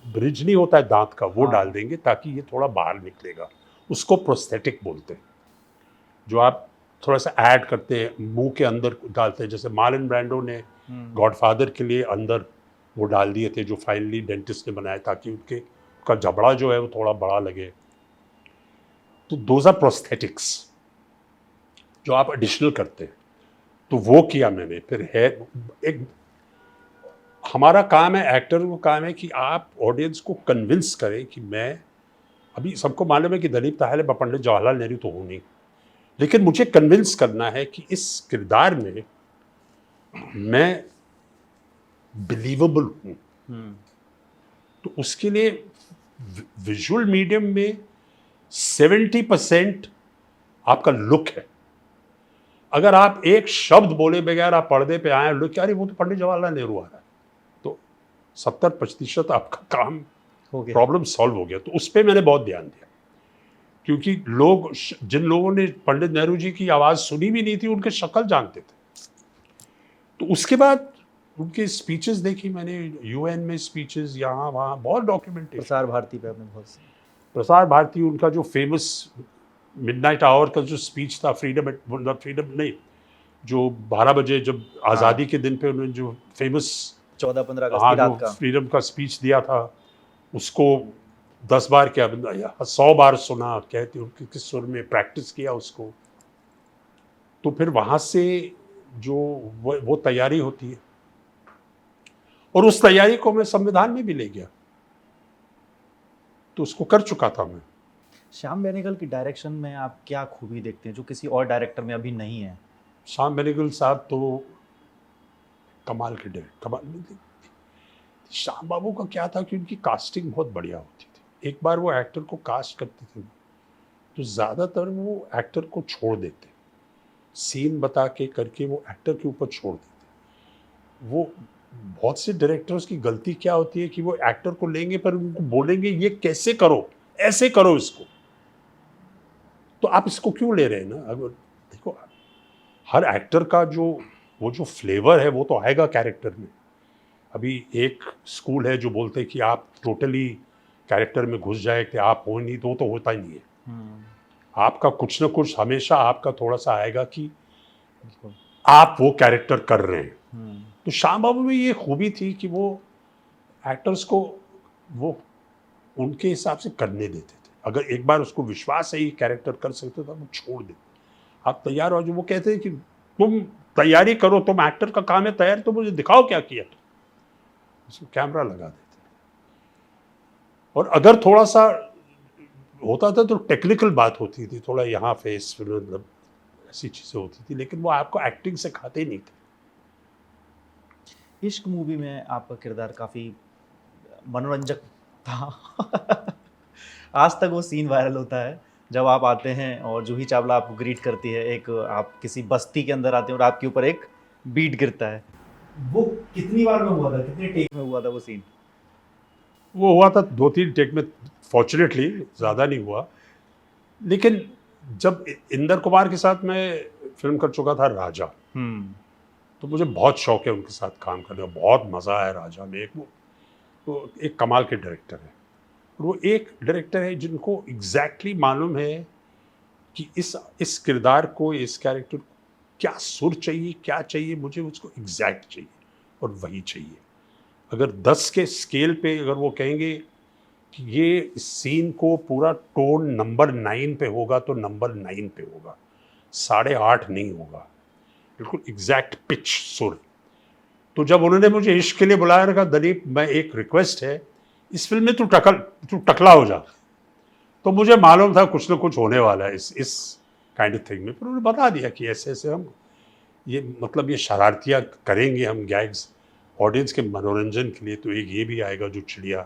ब्रिज नहीं होता है दांत का, वो हाँ। डाल देंगे ताकि ये थोड़ा बाहर निकलेगा। उसको प्रोस्थेटिक बोलते हैं, जो आप थोड़ा सा ऐड करते हैं, मुंह के अंदर डालते हैं। जैसे मार्लन ब्रांडो ने हुँ, गॉडफादर के लिए अंदर वो डाल दिए थे, जो फाइनली डेंटिस्ट ने बनाया, ताकि उनका जबड़ा जो है वो थोड़ा बड़ा लगे। तो दोज आर प्रोस्थेटिक्स जो आप एडिशनल करते हैं। तो वो किया मैंने। फिर है एक, हमारा काम है, एक्टर का काम है कि आप ऑडियंस को कन्विंस करें कि मैं, अभी सबको मालूम है कि दलीप ताहले पंडित जवाहरलाल नेहरू तो हूँ नहीं, लेकिन मुझे कन्विंस करना है कि इस किरदार में मैं बिलीवेबल हूँ। हुँ, तो उसके लिए विजुअल मीडियम में 70% आपका लुक है। अगर आप एक शब्द बोले बगैर आप पर्दे पे आए, लोग क्या, अरे वो तो पंडित जवाहरलाल नेहरू आ रहा है, तो 70% आपका काम, हो गया। प्रॉब्लम सॉल्व हो गया। तो उस पर मैंने बहुत ध्यान दिया, क्योंकि जिन लोगों ने पंडित नेहरू जी की आवाज़ सुनी भी नहीं थी, उनके शक्ल जानते थे। तो उसके बाद उनके स्पीचेस देखी मैंने, यूएन में स्पीचेस, यहाँ वहाँ बहुत डॉक्यूमेंटेशन। प्रसार भारती पे आपने बहुत सी प्रसार भारती, उनका जो फेमस मिडनाइट आवर का जो स्पीच था, फ्रीडम नहीं, जो 12 बजे जब आज़ादी के दिन पे उन्होंने जो फेमस 14-15 अगस्त हाँ, की रात जो का। फ्रीडम का स्पीच दिया था उसको 10 बार क्या 100 बार सुना, कहते उनके किस सुर में प्रैक्टिस किया उसको। तो फिर वहाँ से जो वो तैयारी होती है, और उस तैयारी को मैं संविधान में भी ले गया, तो उसको कर चुका था मैं। श्याम बेनेगल की डायरेक्शन में आप क्या खूबी देखते हैं जो किसी और डायरेक्टर में अभी नहीं है? श्याम बेनेगल साहब तो कमाल के डायरेक्टर, कमाल। श्याम बाबू का क्या था कि उनकी कास्टिंग बहुत बढ़िया होती थी। एक बार वो एक्टर को कास्ट करते थे तो ज़्यादातर वो एक्टर को छोड़ देते, सीन बता के करके वो एक्टर के ऊपर छोड़ देते। वो बहुत से डायरेक्टर्स की गलती क्या होती है कि वो एक्टर को लेंगे पर उनको बोलेंगे ये कैसे करो, ऐसे करो इसको, तो आप इसको क्यों ले रहे हैं ना। अगर देखो, हर एक्टर का जो वो जो फ्लेवर है वो तो आएगा कैरेक्टर में। अभी एक स्कूल है जो बोलते हैं कि आप टोटली कैरेक्टर में घुस जाए कि आप हो नहीं, तो वो तो होता ही नहीं है। आपका कुछ ना कुछ हमेशा आपका थोड़ा सा आएगा कि बिल्कुल। आप वो कैरेक्टर कर रहे हैं। तो श्याम बाबू में ये खूबी थी कि वो एक्टर्स को वो उनके हिसाब से करने देते थे। अगर एक बार उसको विश्वास है ये कैरेक्टर कर सकते था, वो छोड़ देते। आप तैयार हो, जो वो कहते हैं कि तुम तैयारी करो, तुम एक्टर का काम है तैयार, तो मुझे दिखाओ क्या किया तुम। उसको कैमरा लगा देते। और अगर थोड़ा सा होता था तो टेक्निकल बात होती थी, थोड़ा यहाँ फेस मतलब ऐसी चीज़ें होती थी, लेकिन वो आपको एक्टिंग से खाते ही नहीं थे। इश्क मूवी में आपका किरदार काफ़ी मनोरंजक था। आज तक वो सीन वायरल होता है जब आप आते हैं और जूही चावला आपको ग्रीट करती है, एक आप किसी बस्ती के अंदर आते हैं और आपके ऊपर एक बीट गिरता है। वो कितनी बार में हुआ था, कितने टेक में हुआ था वो सीन? वो हुआ था 2-3 टेक में, फॉर्चुनेटली ज़्यादा नहीं हुआ। लेकिन जब इंदर कुमार के साथ मैं फिल्म कर चुका था राजा, तो मुझे बहुत शौक है उनके साथ काम करने का, बहुत मज़ा आया राजा में। वो एक कमाल के डायरेक्टर है। वो एक डायरेक्टर है जिनको एग्जैक्टली मालूम है कि इस किरदार को, इस कैरेक्टर को क्या सुर चाहिए, क्या चाहिए, मुझे उसको एग्जैक्ट चाहिए और वही चाहिए। अगर 10 के स्केल पे अगर वो कहेंगे कि ये सीन को पूरा टोन नंबर 9 पे होगा तो नंबर 9 पे होगा, 8.5 नहीं होगा, बिल्कुल एग्जैक्ट पिच सुर। तो जब उन्होंने मुझे इश्क के लिए बुलाया, कहा दलीप मैं एक रिक्वेस्ट है, इस फिल्म में तू टकला हो जा। तो मुझे मालूम था कुछ ना कुछ होने वाला है इस काइंड ऑफ थिंग में। पर उन्होंने बता दिया कि ऐसे ऐसे हम ये मतलब ये शरारतियाँ करेंगे, हम गैग्स ऑडियंस के मनोरंजन के लिए। तो एक ये भी आएगा जो चिड़िया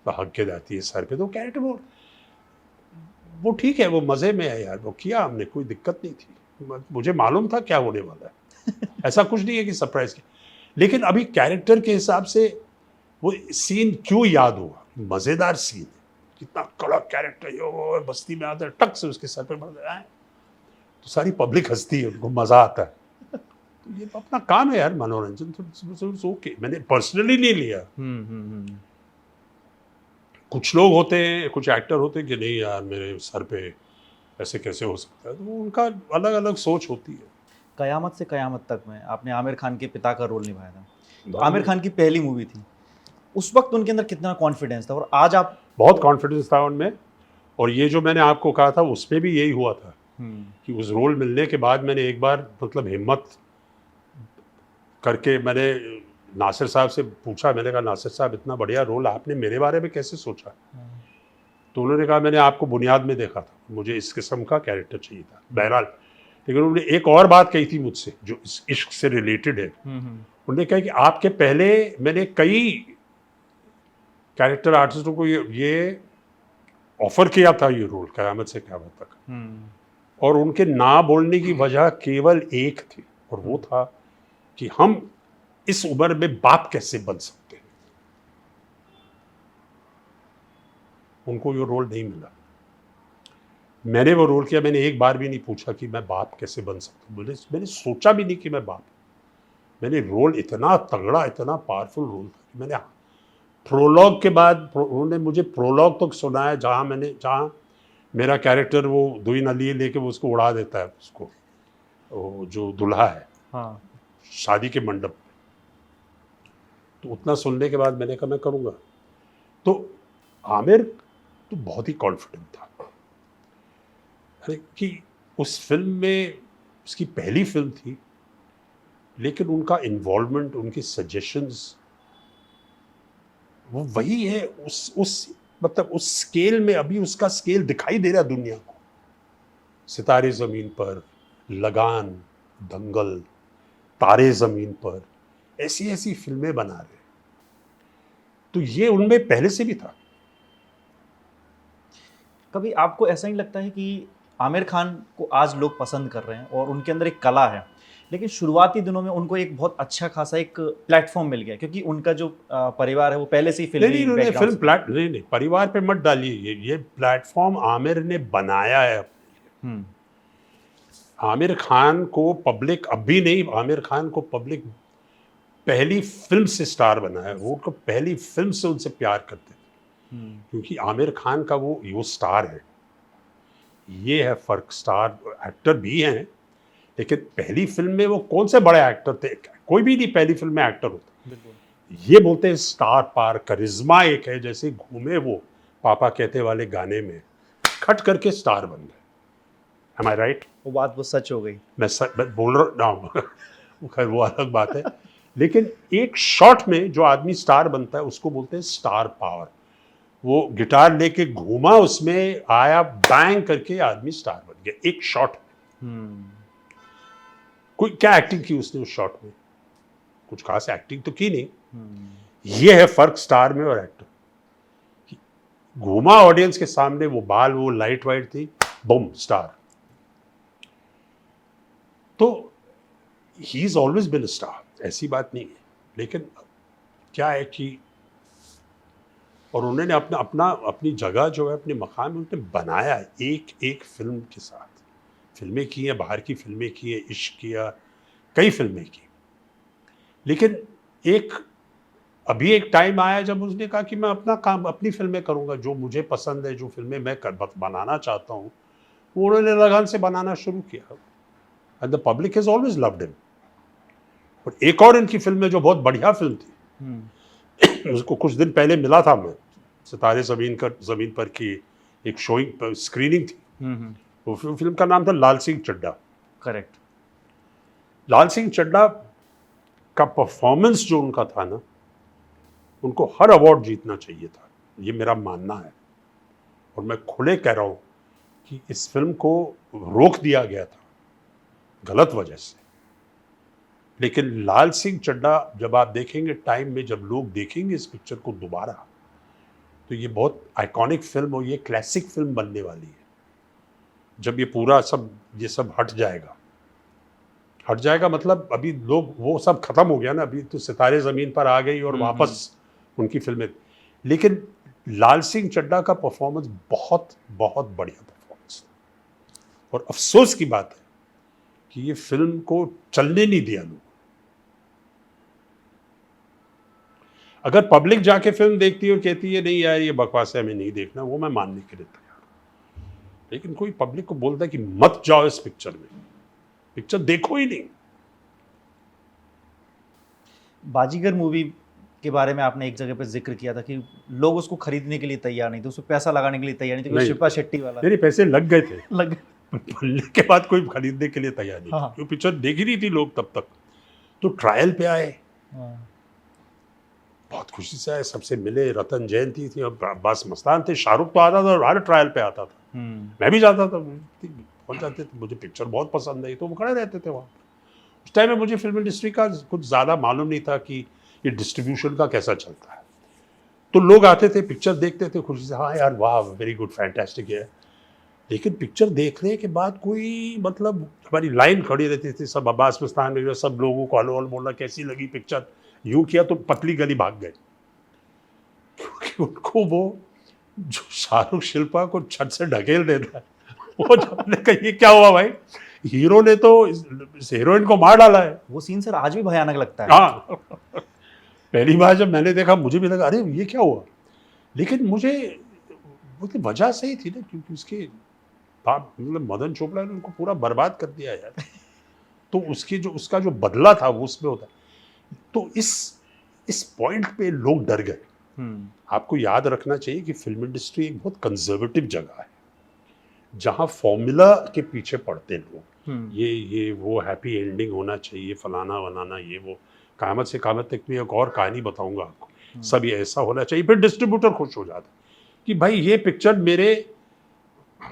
तो हक के जाती है सर पे, तो कैरेक्टर वो ठीक है, वो मज़े में है यार, वो किया हमने, कोई दिक्कत नहीं थी। मुझे मालूम था क्या होने वाला है। ऐसा कुछ नहीं है कि सरप्राइज किया, लेकिन अभी कैरेक्टर के हिसाब से वो सीन क्यों याद हुआ, मज़ेदार सीन है, कितना कड़क कैरेक्टर, यो बस्ती में आता है टक से उसके सर पे पड़ जाए तो सारी पब्लिक हंसती है, उनको मज़ा आता है। तो ये अपना काम है यार, मनोरंजन। तो ओके, मैंने पर्सनली नहीं लिया। कुछ लोग होते हैं, कुछ एक्टर होते हैं कि नहीं यार मेरे सर पे ऐसे कैसे हो सकता है, तो उनका अलग अलग सोच होती है। कयामत से कयामत तक में आपने आमिर खान के पिता का रोल निभाया था, तो आमिर खान की पहली मूवी थी, उस वक्त उनके अंदर कितना कॉन्फिडेंस था और आज आप? बहुत कॉन्फिडेंस था उनमें। और ये जो मैंने आपको कहा था उसमें भी यही हुआ था कि उस रोल मिलने के बाद मैंने एक बार मतलब हिम्मत करके मैंने नासिर साहब से पूछा, मैंने कहा नासिर साहब इतना बढ़िया रोल आपने मेरे बारे में कैसे सोचा। तो उन्होंने कहा मैंने आपको बुनियाद में देखा था, मुझे इस किस्म का कैरेक्टर चाहिए था। बहरहाल, लेकिन उन्होंने एक और बात कही थी मुझसे जो इस इश्क से रिलेटेड है। उन्होंने कहा कि आपके पहले मैंने कई कैरेक्टर आर्टिस्टों को ये ऑफर किया था ये रोल कयामत से क़यामत तक, और उनके ना बोलने की वजह केवल एक थी, और वो था कि हम इस उम्र में बाप कैसे बन सकते हैं। उनको ये रोल नहीं मिला। मैंने वो रोल किया, मैंने एक बार भी नहीं पूछा कि मैं बाप कैसे बन सकता हूँ, मैंने सोचा भी नहीं कि मैं बाप। मैंने रोल इतना तगड़ा, इतना पावरफुल रोल था कि मैंने प्रोलॉग के बाद उन्होंने मुझे प्रोलॉग तक सुनाया जहाँ मेरा कैरेक्टर वो दुई नली लेके वो उसको उड़ा देता है, उसको वो जो दुल्हा है, हाँ। शादी के मंडप में। तो उतना सुनने के बाद मैंने कहा मैं करूँगा। तो आमिर तो बहुत ही कॉन्फिडेंट था, अरे कि उस फिल्म में, उसकी पहली फिल्म थी, लेकिन उनका इन्वॉल्वमेंट, उनकी सजेशंस वो वही है, उस मतलब उस स्केल में अभी उसका स्केल दिखाई दे रहा है दुनिया को। सितारे ज़मीन पर, लगान, दंगल, तारे ज़मीन पर, ऐसी ऐसी फिल्में बना रहे, तो ये उनमें पहले से भी था। कभी आपको ऐसा नहीं लगता है कि आमिर खान को आज लोग पसंद कर रहे हैं और उनके अंदर एक कला है, लेकिन शुरुआती दिनों में उनको एक बहुत अच्छा खासा एक प्लेटफॉर्म मिल गया क्योंकि उनका जो परिवार है वो पहले से ही नहीं नहीं, फिल्मी उन्होंने बैकग्राउंड फिल्म प्लेट नहीं नहीं, परिवार पे मत डालिए, ये प्लेटफॉर्म आमिर ने बनाया है। हम्म आमिर खान को पब्लिक, अभी नहीं, आमिर खान को पब्लिक पहली फिल्म से स्टार बनाया, वो उनको पहली फिल्म से उनसे प्यार करते थे, क्योंकि आमिर खान का वो स्टार है। ये है फर्क, स्टार एक्टर भी हैं, लेकिन पहली फिल्म में वो कौन से बड़े एक्टर थे, कोई भी नहीं पहली फिल्म में एक्टर होता। बिल्कुल। ये बोलते हैं स्टार पार, करिश्मा एक है, जैसे घूमे वो पापा कहते वाले गाने में, खट करके स्टार बन गए। Am I right? वो बात वो सच हो गई। मैं बोल रहा हूँ, खैर वो अलग बात है, लेकिन एक शॉट में जो आदमी स्टार बनता है उसको बोलते हैं स्टार पावर। वो गिटार लेके घूमा, उसमें आया, बैंग करके आदमी स्टार बन गया एक शॉट में। कोई क्या एक्टिंग की उसने उस शॉट में, कुछ खास एक्टिंग तो की नहीं। ये है फर्क स्टार में और एक्टर। घूमा ऑडियंस के सामने, वो बाल, वो लाइट वाइट थी, बूम, स्टार। तो he is always been star, ऐसी बात नहीं है, लेकिन क्या है कि, और उन्होंने अपना अपना अपनी जगह जो है, अपने मकाम में उन्होंने बनाया है एक एक फिल्म के साथ। फिल्में की हैं, बाहर की फिल्में की हैं, इश्क किया, कई फिल्में की, लेकिन अभी एक टाइम आया जब उसने कहा कि मैं अपना काम, अपनी फिल्में करूंगा, जो मुझे पसंद है, जो फिल्में मैं बनाना चाहता हूँ, वो उन्होंने लगन से बनाना शुरू किया, and the public has always loved him. और एक और इनकी फिल्म है जो बहुत बढ़िया फिल्म थी, उसको कुछ दिन पहले मिला था मैं, सितारे ज़मीन पर की एक शोइंग स्क्रीनिंग थी, वो फिल्म का नाम था लाल सिंह चड्ढा। करेक्ट। लाल सिंह चड्ढा का परफॉर्मेंस जो उनका था ना, उनको हर अवार्ड जीतना चाहिए था, ये मेरा मानना है। और मैं खुले कह रहा हूँ कि इस फिल्म को रोक दिया गया था गलत वजह से, लेकिन लाल सिंह चड्ढा जब आप देखेंगे टाइम में, जब लोग देखेंगे इस पिक्चर को दोबारा, तो ये बहुत आइकॉनिक फिल्म और ये क्लासिक फिल्म बनने वाली है। जब ये पूरा सब, ये सब हट जाएगा मतलब अभी लोग, वो सब खत्म हो गया ना, अभी तो सितारे ज़मीन पर आ गई और वापस उनकी फिल्में, लेकिन लाल सिंह चड्ढा का परफॉर्मेंस बहुत बहुत बढ़िया परफॉर्मेंस, और अफसोस की बात है कि ये फिल्म को चलने नहीं दिया लोग। अगर पब्लिक जाके फिल्म देखती है और कहती है नहीं यार ये बकवास है, हमें नहीं देखना, वो मैं मानने के लिए तैयार, लेकिन कोई पब्लिक को बोलता है कि मत जाओ इस पिक्चर में, पिक्चर देखो ही नहीं। बाजीगर मूवी के बारे में आपने एक जगह पे जिक्र किया था कि लोग उसको खरीदने के लिए तैयार नहीं थे, उसको पैसा लगाने के लिए तैयार नहीं थे, क्योंकि शिल्पा शेट्टी वाला मेरे पैसे लग गए थे, लग बनने के बाद कोई खरीदने के लिए तैयार नहीं था, हाँ। क्योंकि पिक्चर देख ही नहीं थी लोग तब तक। तो ट्रायल पे आए, बहुत खुशी से आए, सबसे मिले, रतन जयंती थी, अब्बास मस्तान थे, शाहरुख तो आता था और हर ट्रायल पे आता था, मैं भी जाता था, पहुंच जाते थे, मुझे पिक्चर बहुत पसंद आई तो वो खड़े रहते थे वहाँ। उस टाइम में मुझे फिल्म इंडस्ट्री का कुछ ज़्यादा मालूम नहीं था कि ये डिस्ट्रीब्यूशन का कैसा चलता है, तो लोग आते थे, पिक्चर देखते थे खुशी से, हाँ यार वाह वेरी गुड फैंटास्टिक है, लेकिन पिक्चर देखने के बाद कोई, मतलब हमारी लाइन खड़ी रहती थी, सब अब्बास मस्तान वगैरह सब लोगों को हलो हल बोलना कैसी लगी पिक्चर, यूं किया तो पतली गली भाग गए, क्योंकि उनको वो जो शाहरुख शिल्पा को छत से ढकेल देता है, वो जब ने कहा ये क्या हुआ भाई, हीरो ने तो इस हीरोइन को मार डाला है। वो सीन सर आज भी भयानक लगता है। हाँ, पहली बार जब मैंने देखा मुझे भी लगा अरे ये क्या हुआ, लेकिन मुझे उसकी वजह सही थी ना, क्योंकि उसके बाप मतलब मदन चोपड़ा ने उनको पूरा बर्बाद कर दिया यार, तो उसकी जो उसका जो बदला था वो उसमें होता। तो इस पॉइंट पे लोग डर गए। हम्म, आपको याद रखना चाहिए कि फिल्म इंडस्ट्री एक बहुत कंजर्वेटिव जगह है, जहां फॉर्मूला के पीछे पड़ते हैं लोग। हम्म, ये वो हैप्पी एंडिंग होना चाहिए, फलाना वलाना, ये वो। क़यामत से क़यामत तक में एक और कहानी बताऊंगा आपको, सब ये ऐसा होना चाहिए। फिर डिस्ट्रीब्यूटर खुश हो जाता है कि भाई ये पिक्चर मेरे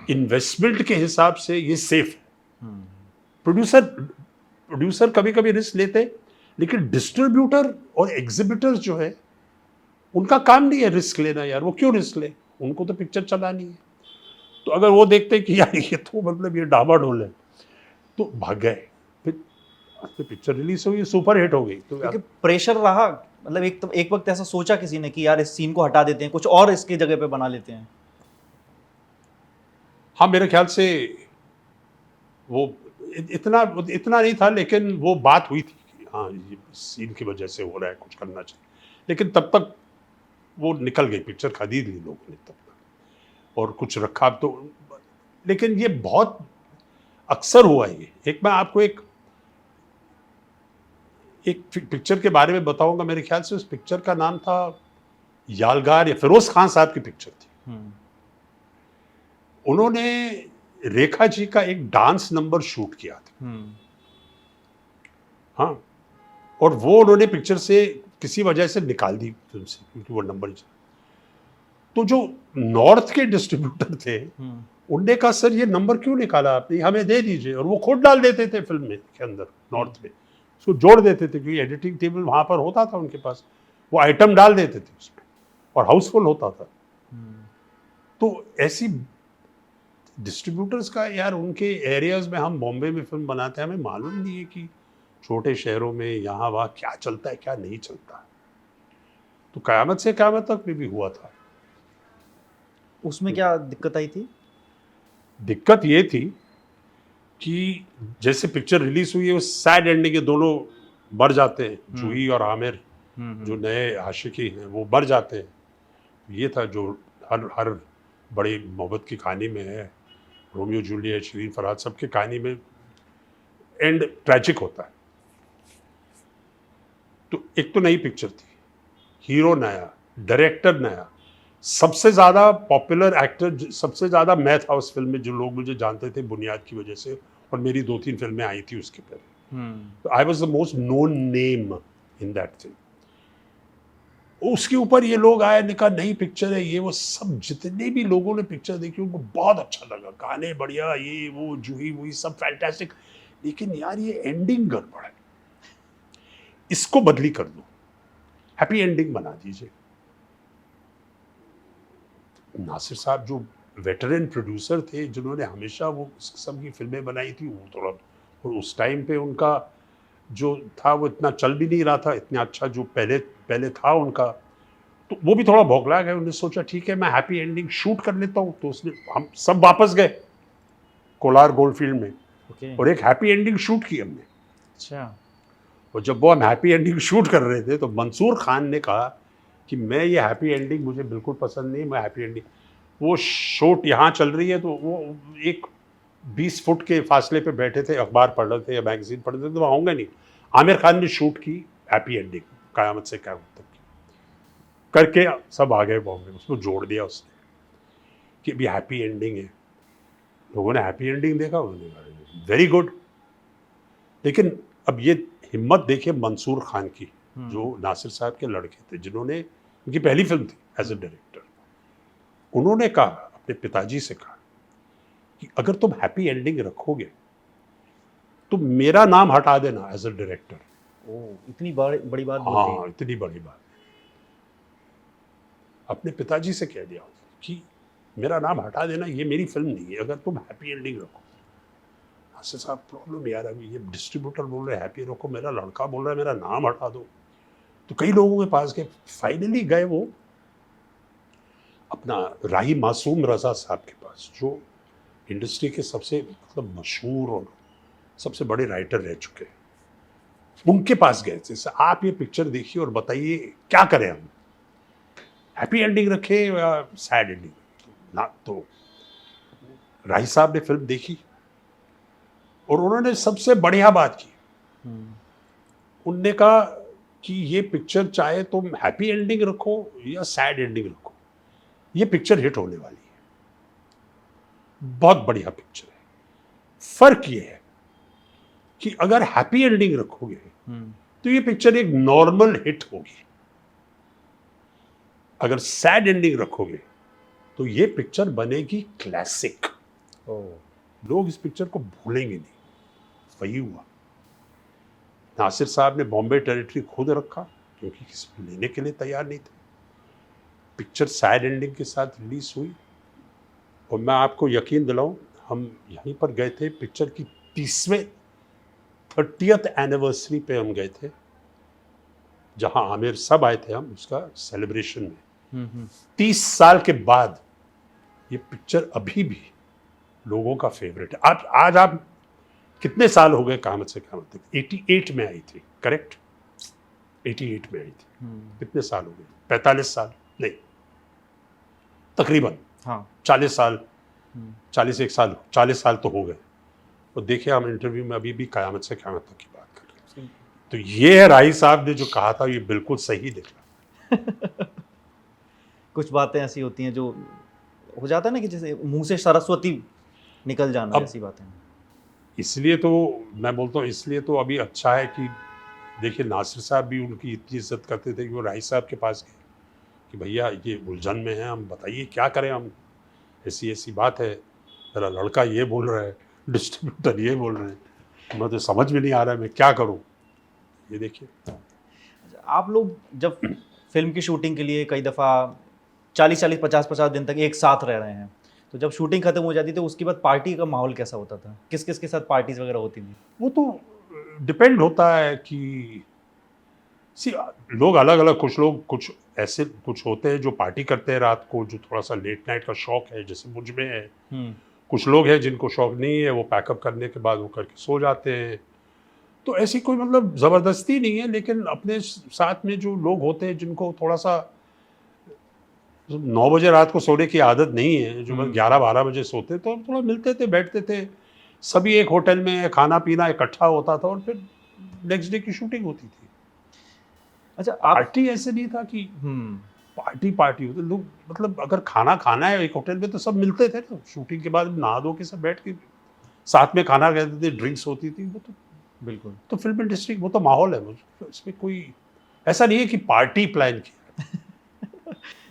इन्वेस्टमेंट के हिसाब से ये सेफ है। हम्म, प्रोड्यूसर कभी कभी रिस्क लेते हैं, लेकिन डिस्ट्रीब्यूटर और एग्जिबिटर्स जो है, उनका काम नहीं है रिस्क लेना यार। वो क्यों रिस्क ले, उनको तो पिक्चर चलानी है। तो अगर वो देखते हैं कि यार ये तो मतलब ये डामाडोल है, तो भाग गए। फिर पिक्चर रिलीज हुई, सुपर हिट हो गई। तो क्योंकि प्रेशर रहा, मतलब एक वक्त ऐसा सोचा किसी ने कि यार इस सीन को हटा देते हैं, कुछ और इसकी जगह पे बना लेते हैं। हाँ, मेरे ख्याल से वो इतना इतना नहीं था, लेकिन वो बात हुई थी कि हाँ ये सीन की वजह से हो रहा है, कुछ करना चाहिए। लेकिन तब तक वो निकल गई, पिक्चर खरीद ली लोगों ने तब तक, और कुछ रखा तो। लेकिन ये बहुत अक्सर हुआ है ये। एक मैं आपको एक पिक्चर के बारे में बताऊंगा। मेरे ख्याल से उस पिक्चर का नाम था यालगार, या फिरोज खान साहब की पिक्चर थी। हम्म, उन्होंने रेखा जी का एक डांस नंबर शूट किया था। हम्म, हाँ, और वो उन्होंने पिक्चर से किसी वजह से निकाल दी फिल्म से, क्योंकि वो नंबर ही चला। तो जो नॉर्थ के डिस्ट्रीब्यूटर थे, हम्म, उनने कहा सर ये नंबर क्यों निकाला आपने, हमें दे दीजिए। और वो खुद डाल देते थे फिल्म में के अंदर, नॉर्थ में उसको जोड़ देते थे, क्योंकि एडिटिंग टेबल वहाँ पर होता था उनके पास। वो आइटम डाल देते थे उसमें, और हाउसफुल होता था। हम्म। तो ऐसी डिस्ट्रीब्यूटर्स का यार, उनके एरियाज में, हम बॉम्बे में फिल्म बनाते हैं, हमें मालूम नहीं है कि छोटे शहरों में यहाँ वहाँ क्या चलता है क्या नहीं चलता। तो क़यामत से क़यामत तक में भी हुआ था। उसमें क्या दिक्कत आई थी? दिक्कत ये थी कि जैसे पिक्चर रिलीज हुई है, वो सैड एंडिंग है, दोनों मर जाते हैं, जूही और आमिर जो नए आशिकी हैं वो मर जाते हैं। ये था जो हर हर बड़ी मोहब्बत की कहानी में है, रोमियो जूलियट, शरीन फरहाद, सबकी कहानी में एंड ट्रैजिक होता है। तो एक तो नई पिक्चर थी, हीरो नया, डायरेक्टर नया, सबसे ज़्यादा पॉपुलर एक्टर, सबसे ज़्यादा मैं था उस फिल्म में, जो लोग मुझे जानते थे बुनियाद की वजह से, और मेरी 2-3 फिल्में आई थी उसके पहले। तो I was the most known name in that film. उसके ऊपर ये लोग आए, निकला नई पिक्चर है ये वो, सब जितने भी लोगों ने पिक्चर देखी उनको बहुत अच्छा लगा, गाने बढ़िया, ये वो, जूही वही सब फैंटास्टिक। लेकिन यार ये एंडिंग गड़बड़ है, इसको बदली कर दो, हैप्पी एंडिंग बना दीजिए। नासिर साहब जो वेटरन प्रोड्यूसर थे, जिन्होंने हमेशा वो इस किस्म की फिल्में बनाई थी, वो थोड़ा, और उस टाइम पे उनका जो था वो इतना चल भी नहीं रहा था, इतना अच्छा जो पहले पहले था उनका। तो वो भी थोड़ा बौखला गए। उन्होंने सोचा ठीक है मैं हैप्पी एंडिंग शूट कर लेता हूँ। तो उसने, हम सब वापस गए कोलार गोल्डफील्ड में, ओके। और एक हैप्पी एंडिंग शूट की हमने। अच्छा। और जब वो हम हैप्पी एंडिंग शूट कर रहे थे, तो मंसूर खान ने कहा कि मैं ये हैप्पी एंडिंग मुझे बिल्कुल पसंद नहीं, मैं हैप्पी एंडिंग, वो शूट यहाँ चल रही है, तो वो एक 20 फुट के फासले पे बैठे थे, अखबार पढ़ रहे थे या मैगजीन पढ़ रहे थे, तो वहाँ होंगे नहीं। आमिर खान ने शूट की हैप्पी एंडिंग, क़यामत से क़यामत तक की करके, सब आ गए बॉम्बे, उसको जोड़ दिया उसने कि अभी हैप्पी एंडिंग है। लोगों ने हैप्पी एंडिंग देखा, उन्होंने कहा वेरी गुड। लेकिन अब ये हिम्मत देखिए मंसूर खान की, जो नासिर साहब के लड़के थे, जिन्होंने, उनकी पहली फिल्म थी एज ए डायरेक्टर। उन्होंने कहा, अपने पिताजी से कहा कि अगर तुम हैप्पी एंडिंग रखोगे तो मेरा नाम हटा देना एज ए डायरेक्टर। ओह, इतनी बड़ी बात बोल दी। हाँ, इतनी बड़ी बात। अपने पिताजी से कह दिया कि मेरा नाम हटा देना, ये मेरी फिल्म नहीं है, अगर तुम हैप्पी एंडिंग रखो। नासिर साहब, प्रॉब्लम यार, अभी ये डिस्ट्रीब्यूटर बोल रहे हैप्पी रखो, मेरा लड़का बोल रहा है मेरा नाम हटा दो। तो कई लोगों के पास गए, फाइनली गए वो अपना राही मासूम रजा साहब के पास, जो इंडस्ट्री के सबसे मतलब मशहूर और सबसे बड़े राइटर रह चुके हैं। उनके पास गए, जैसे आप ये पिक्चर देखिए और बताइए क्या करें, हम हैप्पी एंडिंग रखें या सैड एंडिंग ना। तो राही साहब ने फिल्म देखी और उन्होंने सबसे बढ़िया बात की। उनने कहा कि ये पिक्चर चाहे तुम हैप्पी एंडिंग रखो या सैड एंडिंग रखो, ये पिक्चर हिट होने वाली है। बहुत बढ़िया पिक्चर है। फर्क ये है कि अगर हैप्पी एंडिंग रखोगे तो ये पिक्चर एक नॉर्मल हिट होगी, अगर सैड एंडिंग रखोगे तो ये पिक्चर बनेगी क्लासिक। लोग इस पिक्चर को भूलेंगे नहीं। वही हुआ, नासिर साहब ने बॉम्बे टेरिटरी खुद रखा क्योंकि किसी को लेने के लिए तैयार नहीं थे। पिक्चर सैड एंडिंग के साथ रिलीज हुई और मैं आपको यकीन दिलाऊं, हम यहीं पर गए थे पिक्चर की 30th एनिवर्सरी पे हम गए थे, जहां आमिर सब आए थे हम उसका सेलिब्रेशन में। 30 साल के बाद ये पिक्चर अभी भी लोगों का फेवरेट है। आज आप कितने साल हो गए क़यामत से क़यामत तक? 88 में आई थी, करेक्ट? 88 में आई थी। कितने साल हो गए? 45 साल नहीं, तकरीबन 40 साल, 41 साल, 40 साल तो हो गए। और देखिए हम इंटरव्यू में अभी भी क़यामत से क़यामत तक की बात कर रहे हैं। तो ये है राही साहब ने जो कहा था, ये बिल्कुल सही निकला। कुछ बातें ऐसी होती हैं जो हो जाता है ना कि जैसे मुंह से सरस्वती निकल जाना, ऐसी बातें। इसलिए तो मैं बोलता हूँ, इसलिए तो अभी अच्छा है कि देखिए नासिर साहब भी उनकी इतनी इज्जत करते थे कि वो राही साहब के पास गए कि भैया ये उलझन में है, हम बताइए क्या करें, हम ऐसी ऐसी बात है, मेरा लड़का ये बोल रहा है, डिस्ट्रीब्यूटर ये बोल रहे हैं, मैं तो समझ में नहीं आ रहा है मैं क्या करूँ। ये देखिए आप लोग जब फिल्म की शूटिंग के लिए कई दफ़ा 40-40, 50-50 दिन तक एक साथ रह रहे हैं, तो जब शूटिंग खत्म हो जाती तो उसके बाद पार्टी का माहौल कैसा होता था? किस किस के साथ पार्टीज वगैरह होती थी? वो तो डिपेंड होता है कि लोग अलग अलग, कुछ लोग कुछ ऐसे कुछ होते हैं जो पार्टी करते हैं रात को, जो थोड़ा सा लेट नाइट का शौक है, जैसे मुझ में है। कुछ लोग हैं जिनको शौक नहीं है, वो पैकअप करने के बाद वो करके सो जाते हैं। तो ऐसी कोई मतलब ज़बरदस्ती नहीं है, लेकिन अपने साथ में जो लोग होते हैं जिनको थोड़ा सा 9 बजे रात को सोने की आदत नहीं है, जो बस 11-12 बजे सोते, तो हम थोड़ा मिलते थे, बैठते थे, सभी एक होटल में खाना पीना इकट्ठा होता था और फिर नेक्स्ट डे की शूटिंग होती थी। अच्छा, पार्टी ऐसे नहीं था कि पार्टी होती, लोग मतलब अगर खाना खाना है एक होटल में तो सब मिलते थे ना, शूटिंग के बाद नहा धो के सब बैठ के साथ में खाना खाते थे, ड्रिंक्स होती थी। वो तो बिल्कुल, तो फिल्म इंडस्ट्री वो तो माहौल है, इसमें कोई ऐसा नहीं है कि पार्टी प्लान किया।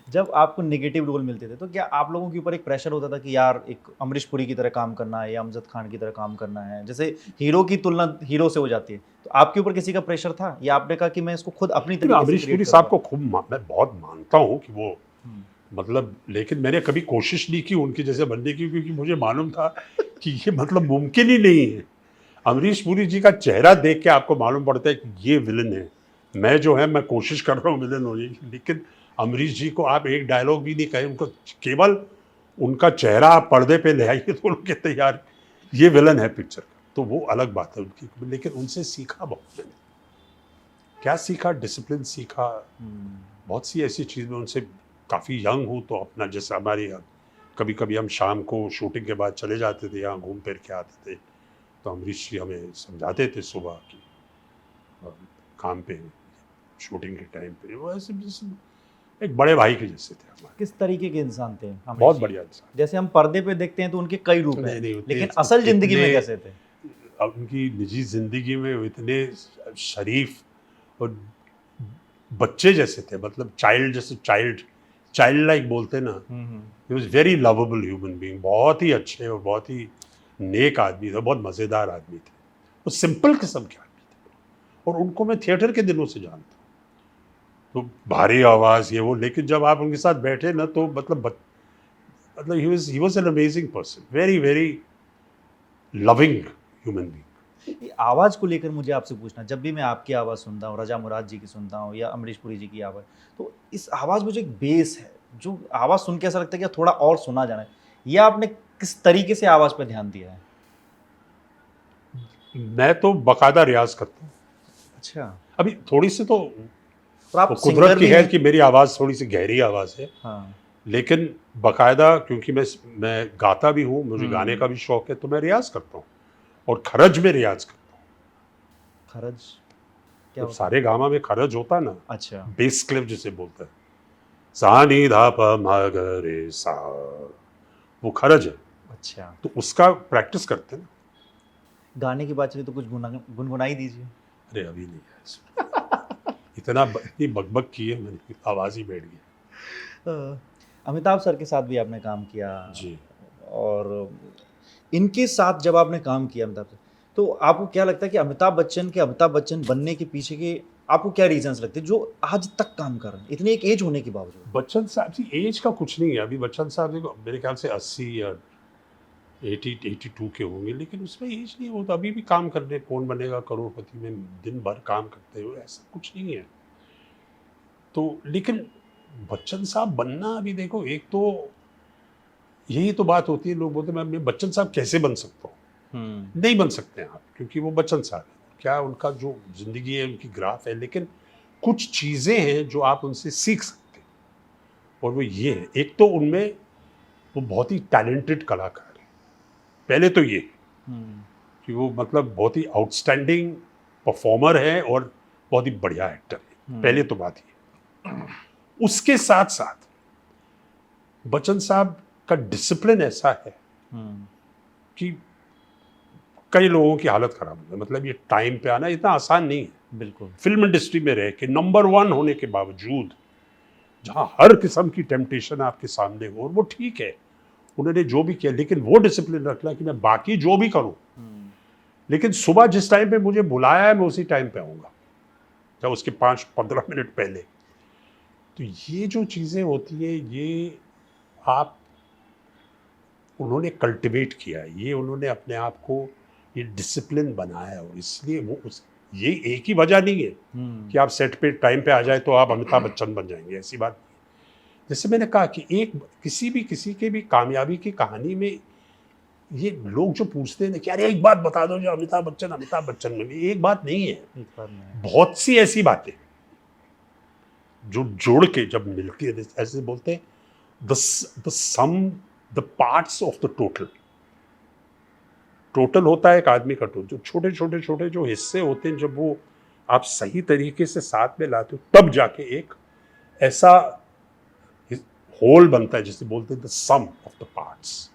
जब आपको नेगेटिव रोल मिलते थे तो क्या आप लोगों के ऊपर एक प्रेशर होता था कि यार एक अमरीश पुरी की तरह काम करना है या अमजद खान की तरह काम करना है, जैसे हीरो की तुलना हीरो से हो जाती है, तो आपके ऊपर किसी का प्रेशर था या आपने कहा कि मैं इसको खुद अपनी तरीके से? अमरीश पुरी साहब को खूब मैं बहुत मानता हूँ कि वो मतलब, लेकिन मैंने कभी कोशिश नहीं की उनकी जैसे बनने की, क्योंकि मुझे मालूम था कि ये मतलब मुमकिन ही नहीं है। अमरीश पुरी जी का चेहरा देख के आपको मालूम पड़ता है कि ये विलन है, मैं जो है मैं कोशिश कर रहा हूँ विलन होने की, लेकिन अमरीश जी को आप एक डायलॉग भी नहीं कहे, उनको केवल उनका चेहरा आप पर्दे पे ले आइए तो लोग कहते यार ये विलन है पिक्चर का, तो वो अलग बात है उनकी। लेकिन उनसे सीखा बहुत मैंने, क्या सीखा, डिसिप्लिन सीखा, बहुत सी ऐसी चीज़ में उनसे। काफ़ी यंग हूँ तो अपना जैसे हमारी कभी कभी हम शाम को शूटिंग के बाद चले जाते थे, यहाँ घूम फिर के आते थे, तो अमरीश जी हमें समझाते थे सुबह की काम पे शूटिंग के टाइम पे, वो ऐसे एक बड़े भाई के जैसे थे हमारे। किस तरीके के इंसान थे? बहुत बढ़िया इंसान। जैसे हम पर्दे पे देखते हैं तो उनके कई रूप हैं, लेकिन असल जिंदगी में कैसे थे? उनकी निजी जिंदगी में इतने शरीफ और बच्चे जैसे थे, मतलब चाइल्ड जैसे, चाइल्ड लाइक बोलते ना, he was very lovable human being, बहुत ही अच्छे और बहुत ही नेक आदमी थे, बहुत मज़ेदार आदमी थे, वो सिंपल किस्म के आदमी थे। और उनको मैं थिएटर के दिनों से जानता हूँ, तो भारी आवाज़ ये वो, लेकिन जब आप उनके साथ बैठे ना तो मतलब he was an amazing person, very very loving human being. आवाज़ को लेकर मुझे आपसे पूछना, जब भी मैं आपकी आवाज़ सुनता हूँ, रजा मुराद जी की सुनता हूँ या अमरीश पुरी जी की आवाज़, तो इस आवाज़ में जो एक बेस है, जो आवाज़ सुन के ऐसा लगता है कि थोड़ा और सुना जाना है, या आपने किस तरीके से आवाज़ पर ध्यान दिया है? मैं तो बाकायदा रियाज करता हूँ। अच्छा, अभी थोड़ी सी तो आप कुदरत की है कि मेरी आवाज़ थोड़ी सी गहरी आवाज़ है, हाँ, लेकिन बाकायदा क्योंकि मैं गाता भी हूँ, मुझे गाने का भी शौक है, तो मैं रियाज करता हूँ और खरज में रियाज करता हूँ। खरज क्या जब होता सारे गामा में खरज होता ना, अच्छा बेस क्लिफ जिसे बोलते हैं, सा नी धा प मा ग रे सा, वो खरज है। अच्छा तो उसका प्रैक्टिस करते हैं ना। गाने की बात चली तो कुछ गुनगुनाई दीजिए। अरे अभी नहीं है इसमें। इतनी बकबक की है मेरी आवाज ही बैठ गई। अमिताभ सर के साथ भी आपने काम किया, जी। और इनके साथ जब आपने काम किया अमिताभ सर, तो आपको क्या लगता है कि अमिताभ बच्चन बनने के पीछे के आपको क्या रीजंस लगते हैं जो आज तक काम कर रहे हैं इतनी एक एज होने के बावजूद? बच्चन साहब जी एज का कुछ नहीं है। अभी बच्चन साहब देखो मेरे ख्याल से 80 या 82 के होंगे, लेकिन उसमें एज नहीं होता। अभी भी काम कर रहे हैं, कौन बनेगा करोड़पति में दिन भर काम करते हुए, ऐसा कुछ नहीं है। तो लेकिन बच्चन साहब बनना, अभी देखो, एक तो यही तो बात होती है, लोग बोलते हैं मैं बच्चन साहब कैसे बन सकता हूँ। नहीं बन सकते हैं आप, क्योंकि वो बच्चन साहब है। क्या उनका जो जिंदगी है, उनकी ग्राफ है, लेकिन कुछ चीज़ें हैं जो आप उनसे सीख सकते हैं। और वो ये है, एक तो उनमें वो बहुत ही टैलेंटेड कलाकार है। पहले तो ये कि वो मतलब बहुत ही आउटस्टैंडिंग परफॉर्मर है और बहुत ही बढ़िया एक्टर है। पहले तो बात ये। उसके साथ साथ बच्चन साहब का डिसिप्लिन ऐसा है कि कई लोगों की हालत खराब हो गई। मतलब ये टाइम पे आना इतना आसान नहीं है। बिल्कुल फिल्म इंडस्ट्री में रह के नंबर 1 होने के बावजूद, जहां हर किस्म की टेम्पटेशन आपके सामने हो, और वो ठीक है, उन्होंने जो भी किया, लेकिन वो डिसिप्लिन रखना कि मैं बाकी जो भी करूं, लेकिन सुबह जिस टाइम पे मुझे बुलाया है मैं उसी टाइम पे आऊंगा, या उसके 5-15 मिनट पहले। तो ये जो चीजें होती है, ये आप उन्होंने कल्टिवेट किया है, ये उन्होंने अपने आप को ये डिसिप्लिन बनाया, और इसलिए वो ये एक ही वजह नहीं है कि आप सेट पे टाइम पे आ जाए तो आप अमिताभ बच्चन बन जाएंगे, ऐसी बात नहीं है। जैसे मैंने कहा कि किसी के भी कामयाबी की कहानी में ये लोग जो पूछते हैं ना कि अरे एक बात बता दो जो अमिताभ बच्चन में, एक बात नहीं है, एक बार में बहुत सी ऐसी बातें जो जोड़ के जब मिलती है, ऐसे बोलते हैं the sum the parts of the total होता है एक आदमी का टोटल। जो छोटे जो हिस्से होते हैं, जब वो आप सही तरीके से साथ में लाते हो, तब जाके एक ऐसा होल बनता है, जिसे बोलते हैं the sum of the parts.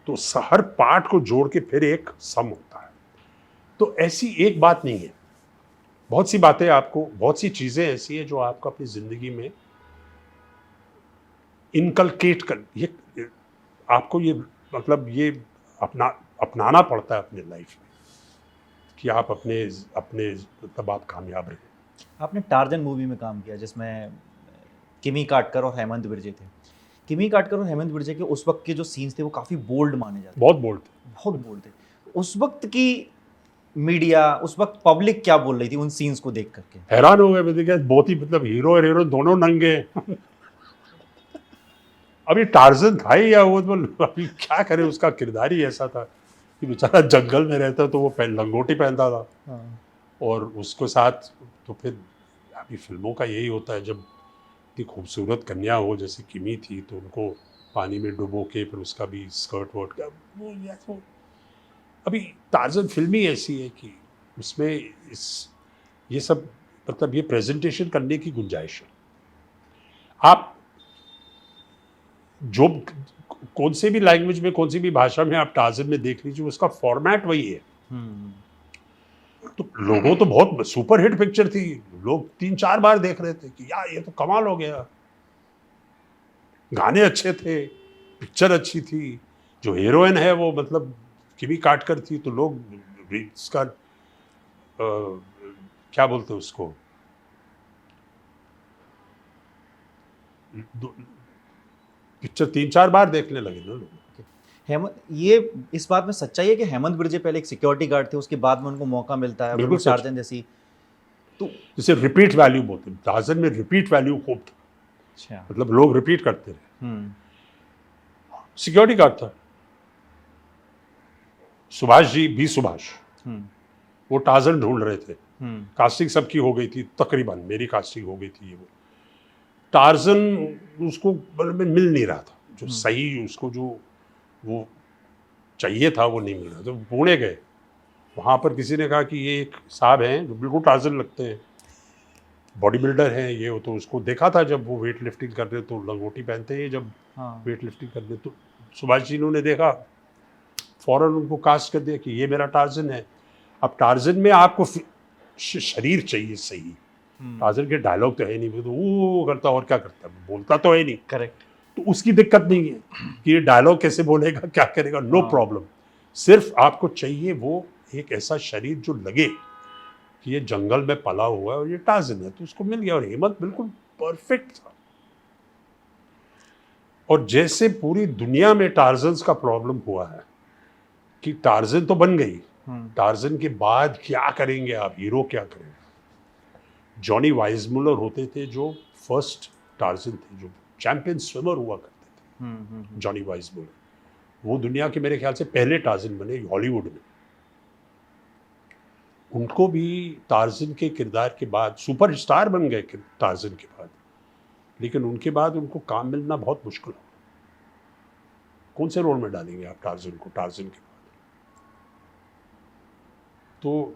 तो हर पार्ट को जोड़ के फिर एक सम होता है। तो ऐसी एक बात नहीं है, बहुत सी बातें आपको, बहुत सी चीजें ऐसी हैं जो आपको अपनी जिंदगी में इनकलकेट कर, ये आपको ये मतलब ये अपनाना पड़ता है अपने लाइफ में, कि आप अपने अपने तब आप कामयाब रहे। आपने टार्जन मूवी में काम किया जिसमें किमी काटकर और हेमंत बिरजे थे। किमी काटकर और हेमंत बिरजे के उस वक्त के जो सीन्स थे वो काफ़ी बोल्ड माने जाते बहुत बोल्ड थे। थे, बहुत बोल्ड थे। उस वक्त की मीडिया, उस वक्त पब्लिक क्या बोल रही थी उन सीन्स को देख करके? हैरान हो गए, मैंने कहा बहुत ही, मतलब हीरो और हीरोइन दोनों नंगे। अभी टार्जन था ही या वो, तो अभी क्या करे, उसका किरदार ही ऐसा था कि बेचारा जंगल में रहता तो वो लंगोटी पहनता था, और उसके साथ तो फिर अभी फिल्मों का यही होता है, जब इतनी खूबसूरत कन्या हो जैसे किमी थी, तो उनको पानी में डुबो के फिर उसका भी स्कर्ट वर्ट का वो, या तो अभी टार्जन फिल्म ही ऐसी है कि उसमें ये सब, मतलब ये प्रेजेंटेशन करने की गुंजाइश है। आप जो कौन से भी लैंग्वेज में, कौन सी भी भाषा में आप टार्जन में देख लीजिए, उसका फॉर्मेट वही है। तो लोगों तो बहुत सुपर हिट पिक्चर थी, लोग 3-4 बार देख रहे थे कि यार ये तो कमाल हो गया, गाने अच्छे थे, पिक्चर अच्छी थी, जो हीरोइन है वो मतलब किमी काटकर थी, तो लोग इसका क्या बोलते हैं उसको, पिक्चर 3-4 बार देखने लगे ना लोग। हेमंत, ये इस बात में सच्चाई है कि हेमंत बिरजे पहले एक सिक्योरिटी गार्ड थे, उसके बाद में उनको मौका मिलता है बिल्कुल वो टार्जन जैसी, तो जिसे रिपीट वैल्यू बोलते हैं, टार्जन में रिपीट वैल्यू खूब था, अच्छा मतलब लोग रिपीट करते रहे। सिक्योरिटी गार्ड था सुभाष जी, भी सुभाष, वो टार्जन ढूंढ रहे थे, कास्टिंग सबकी हो गई थी तकरीबन, मेरी कास्टिंग हो गई थी, वो टार्जन उसको मिल नहीं रहा था, जो सही उसको जो वो चाहिए था वो नहीं मिल रहा था, तो पुणे गए, वहाँ पर किसी ने कहा कि ये एक साहब हैं जो बिल्कुल टार्जन लगते हैं, बॉडी बिल्डर हैं ये वो, तो उसको देखा था जब वो वेट लिफ्टिंग कर रहे तो लंगोटी पहनते हैं जब हाँ वेट लिफ्टिंग कर रहे, तो सुभाष जी ने देखा, फौरन उनको कास्ट कर दिया कि ये मेरा टार्जन है। अब टार्जन में आपको शरीर चाहिए सही, टार्जन के डायलॉग तो है नहीं, तो वो करता और क्या करता, बोलता तो है नहीं, करेक्ट। तो उसकी दिक्कत नहीं है कि ये डायलॉग कैसे बोलेगा क्या करेगा, नो हाँ। प्रॉब्लम। सिर्फ आपको चाहिए वो एक ऐसा शरीर जो लगे कि ये जंगल में पला हुआ है और ये टार्जन है, तो उसको मिल गया। और हेमंत बिल्कुल परफेक्ट था। और जैसे पूरी दुनिया में टार्जन्स का प्रॉब्लम हुआ है कि टार्जन तो बन गई, टार्जन के बाद क्या करेंगे आप, हीरो क्या करेंगे। जॉनी वाइजमुलर होते थे जो फर्स्ट टार्जन थे, जो चैंपियन स्विमर हुआ करते थे, जॉनी वाइजमुलर, वो दुनिया के मेरे ख्याल से पहले टार्जन बने हॉलीवुड में। उनको भी टार्जन के किरदार के बाद सुपरस्टार बन गए टार्जन के बाद, लेकिन उनके बाद उनको काम मिलना बहुत मुश्किल हो। कौन से रोल में डालेंगे आप टार्जन को टार्जन के बाद। तो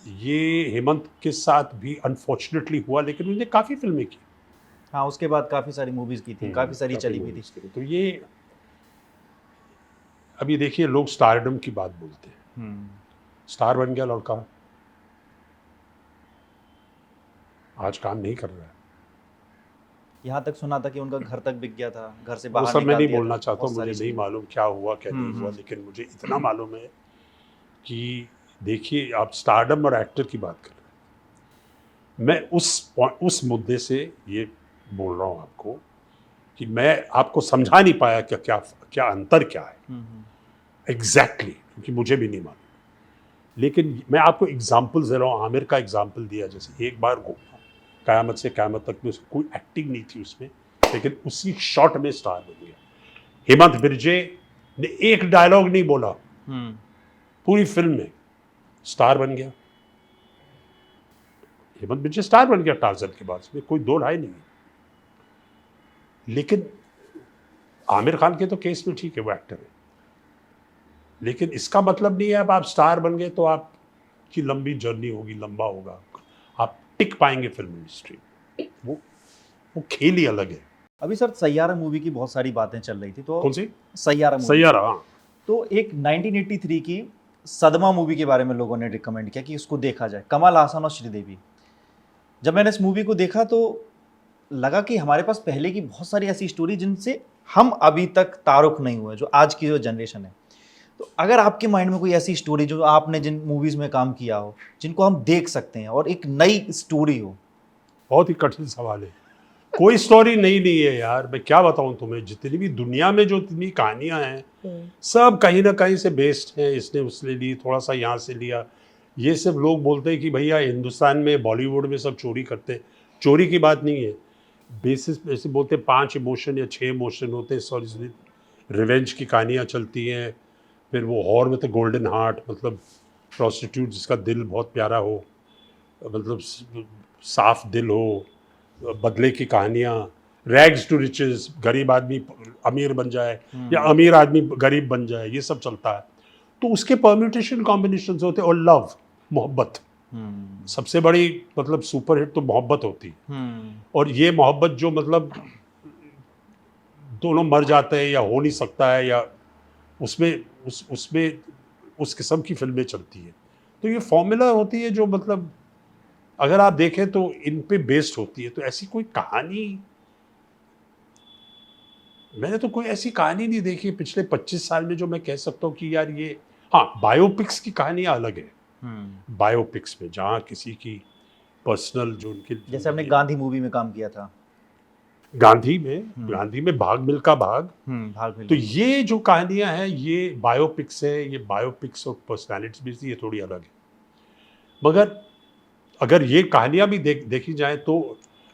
ये हेमंत के साथ भी अनफॉर्चुनेटली हुआ, लेकिन उन्होंने काफ़ी फिल्में की। हाँ, उसके बाद काफ़ी सारी मूवीज़ की थी, काफ़ी सारी चली भी थी। movies की। तो ये अभी देखिए लोग स्टारडम की बात बोलते हैं, स्टार बन गया लड़का, आज काम नहीं कर रहा है। यहाँ तक सुना था कि उनका घर तक बिक गया था, घर से वो बाहर सब मैं निकाल नहीं दिया बोलना था, चाहता हूँ, बहुत मुझे सारी नहीं चीज़ें। मालूम क्या हुआ क्या नहीं हुआ, लेकिन मुझे इतना मालूम है कि देखिए आप स्टारडम और एक्टर की बात कर रहे हैं, मैं उस मुद्दे से ये बोल रहा हूँ आपको कि मैं आपको समझा नहीं पाया कि क्या अंतर क्या है एग्जैक्टली, क्योंकि मुझे भी नहीं मालूम। लेकिन मैं आपको एग्जाम्पल दे रहा हूँ, आमिर का एग्जाम्पल दिया, जैसे एक बार कयामत से कयामत तक में कोई एक्टिंग नहीं थी उसमें, लेकिन उसी शॉट में स्टार बन गया। हेमंत बिरजे ने एक डायलॉग नहीं बोला, पूरी फिल्म में स्टार बन गया। हेमंत बिरजे स्टार बन गया टार्जन के बाद, इसमें कोई दो राय नहीं है। लेकिन आमिर खान के तो केस में ठीक है, वो एक्टर है, लेकिन इसका मतलब नहीं है अब आप स्टार बन गए तो आपकी लंबी जर्नी होगी, लंबा होगा, आप टिक पाएंगे फिल्म इंडस्ट्री में। वो खेल ही अलग है। अभी सर सैयारा मूवी की बहुत सारी बातें चल रही थी, तो कौन सी? सैयारा मूवी। सैयारा, हाँ। तो एक 1983 की सदमा मूवी के बारे में लोगों ने रिकमेंड किया कि उसको देखा जाए, कमल हासन और श्रीदेवी। जब मैंने इस मूवी को देखा तो लगा कि हमारे पास पहले की बहुत सारी ऐसी स्टोरी जिनसे हम अभी तक तारुफ नहीं हुए, जो आज की जो जनरेशन है। तो अगर आपके माइंड में कोई ऐसी स्टोरी जो आपने जिन मूवीज़ में काम किया हो, जिनको हम देख सकते हैं और एक नई स्टोरी हो। बहुत ही कठिन सवाल है। कोई स्टोरी नहीं है यार, मैं क्या बताऊं तुम्हें, जितनी भी दुनिया में जो इतनी कहानियां हैं सब कहीं ना कहीं से बेस्ड हैं, इसने उसने ली, थोड़ा सा यहाँ से लिया। ये सब लोग बोलते हैं कि भैया हिंदुस्तान में बॉलीवुड में सब चोरी करते हैं, चोरी की बात नहीं है। बेसिस ऐसे बोलते हैं 5 इमोशन या 6 इमोशन होते हैं, सॉरी, रिवेंज की कहानियाँ चलती हैं, फिर वो हॉर में तो गोल्डन हार्ट, मतलब प्रोस्टिट्यूट जिसका दिल बहुत प्यारा हो, मतलब साफ दिल हो, बदले की कहानियाँ, रैग्स टू रिचेस, गरीब आदमी अमीर बन जाए या अमीर आदमी गरीब बन जाए, ये सब चलता है। तो उसके परम्यूटेशन कॉम्बिनेशन होते हैं। और लव, मोहब्बत, सबसे बड़ी मतलब सुपरहिट तो मोहब्बत होती है। और ये मोहब्बत जो मतलब दोनों मर जाते हैं या हो नहीं सकता है, या उसमें उस किस्म की फिल्में चलती है। तो ये फॉर्मूला होती है जो मतलब अगर आप देखें तो इन पे बेस्ड होती है। तो ऐसी कोई कहानी, मैंने तो कोई ऐसी कहानी नहीं देखी पिछले 25 साल में जो मैं कह सकता हूँ कि यार ये, हाँ बायोपिक्स की कहानियाँ अलग है। बायोपिक्स में जहाँ किसी की पर्सनल जो उनके, जैसे हमने गांधी मूवी में काम किया था, गांधी में भाग मिल्खा भाग, भाग तो ये जो कहानियां हैं ये बायोपिक्स है, ये बायोपिक्स और पर्सनालिटीज भी ये थोड़ी अलग है। मगर अगर ये कहानियां भी देखी जाए तो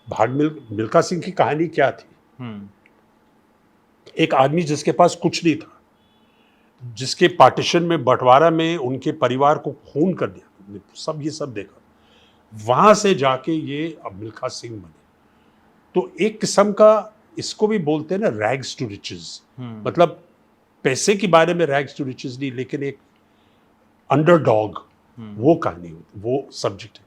भाग मिल्खा सिंह की कहानी क्या थी? एक आदमी जिसके पास कुछ नहीं था, जिसके पार्टीशन में, बंटवारा में उनके परिवार को खून कर दिया, सब ये सब देखा, वहां से जाके ये अब मिल्खा सिंह बने। तो एक किस्म का इसको भी बोलते हैं ना रैग्स टू रिचेस, मतलब पैसे के बारे में रैग्स टू रिचेस नहीं, लेकिन एक अंडरडॉग, वो कहानी होती, वो सब्जेक्ट है।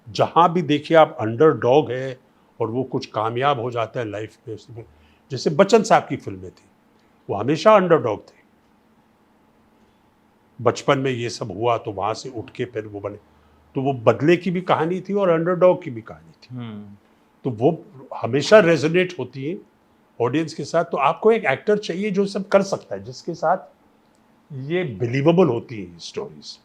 जहाँ भी देखिए आप अंडरडॉग है और वो कुछ कामयाब हो जाता है लाइफ में, उसमें जैसे बच्चन साहब की फिल्में थी, वो हमेशा अंडरडॉग थे। बचपन में ये सब हुआ तो वहाँ से उठ के फिर वो बने, तो वो बदले की भी कहानी थी और अंडरडॉग की भी कहानी थी। तो वो हमेशा रेजोनेट होती है ऑडियंस के साथ। तो आपको एक एक्टर चाहिए जो सब कर सकता है, जिसके साथ ये बिलीवेबल होती है स्टोरीज।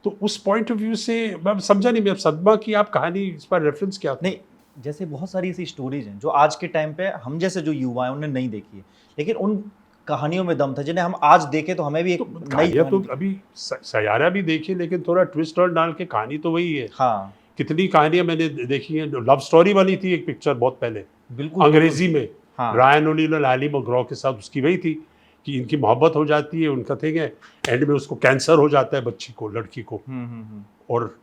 तो उस पॉइंट ऑफ व्यू से मैं समझा नहीं, मैं सदमा की आप कहानी, इस पर रेफरेंस क्या था? नहीं, जैसे बहुत सारी ऐसी स्टोरीज हैं जो आज के टाइम पे हम जैसे जो युवा हैं उन्होंने नहीं देखी है, लेकिन उन कहानियों में दम था जिन्हें हम आज देखें तो हमें भी एक तो नई कहानियाँ तो कहानी। अभी सयारा भी देखी, लेकिन थोड़ा ट्विस्ट और डाल के कहानी तो वही है। हाँ, कितनी कहानियां मैंने देखी हैं। लव स्टोरी वाली थी एक पिक्चर बहुत पहले, बिल्कुल अंग्रेजी में, हाँ। रायन ओनील और एली मग्रॉ के साथ, उसकी वही थी कि इनकी मोहब्बत हो जाती है, उनका थिंग है, एंड में उसको कैंसर हो जाता है बच्ची को, लड़की को, और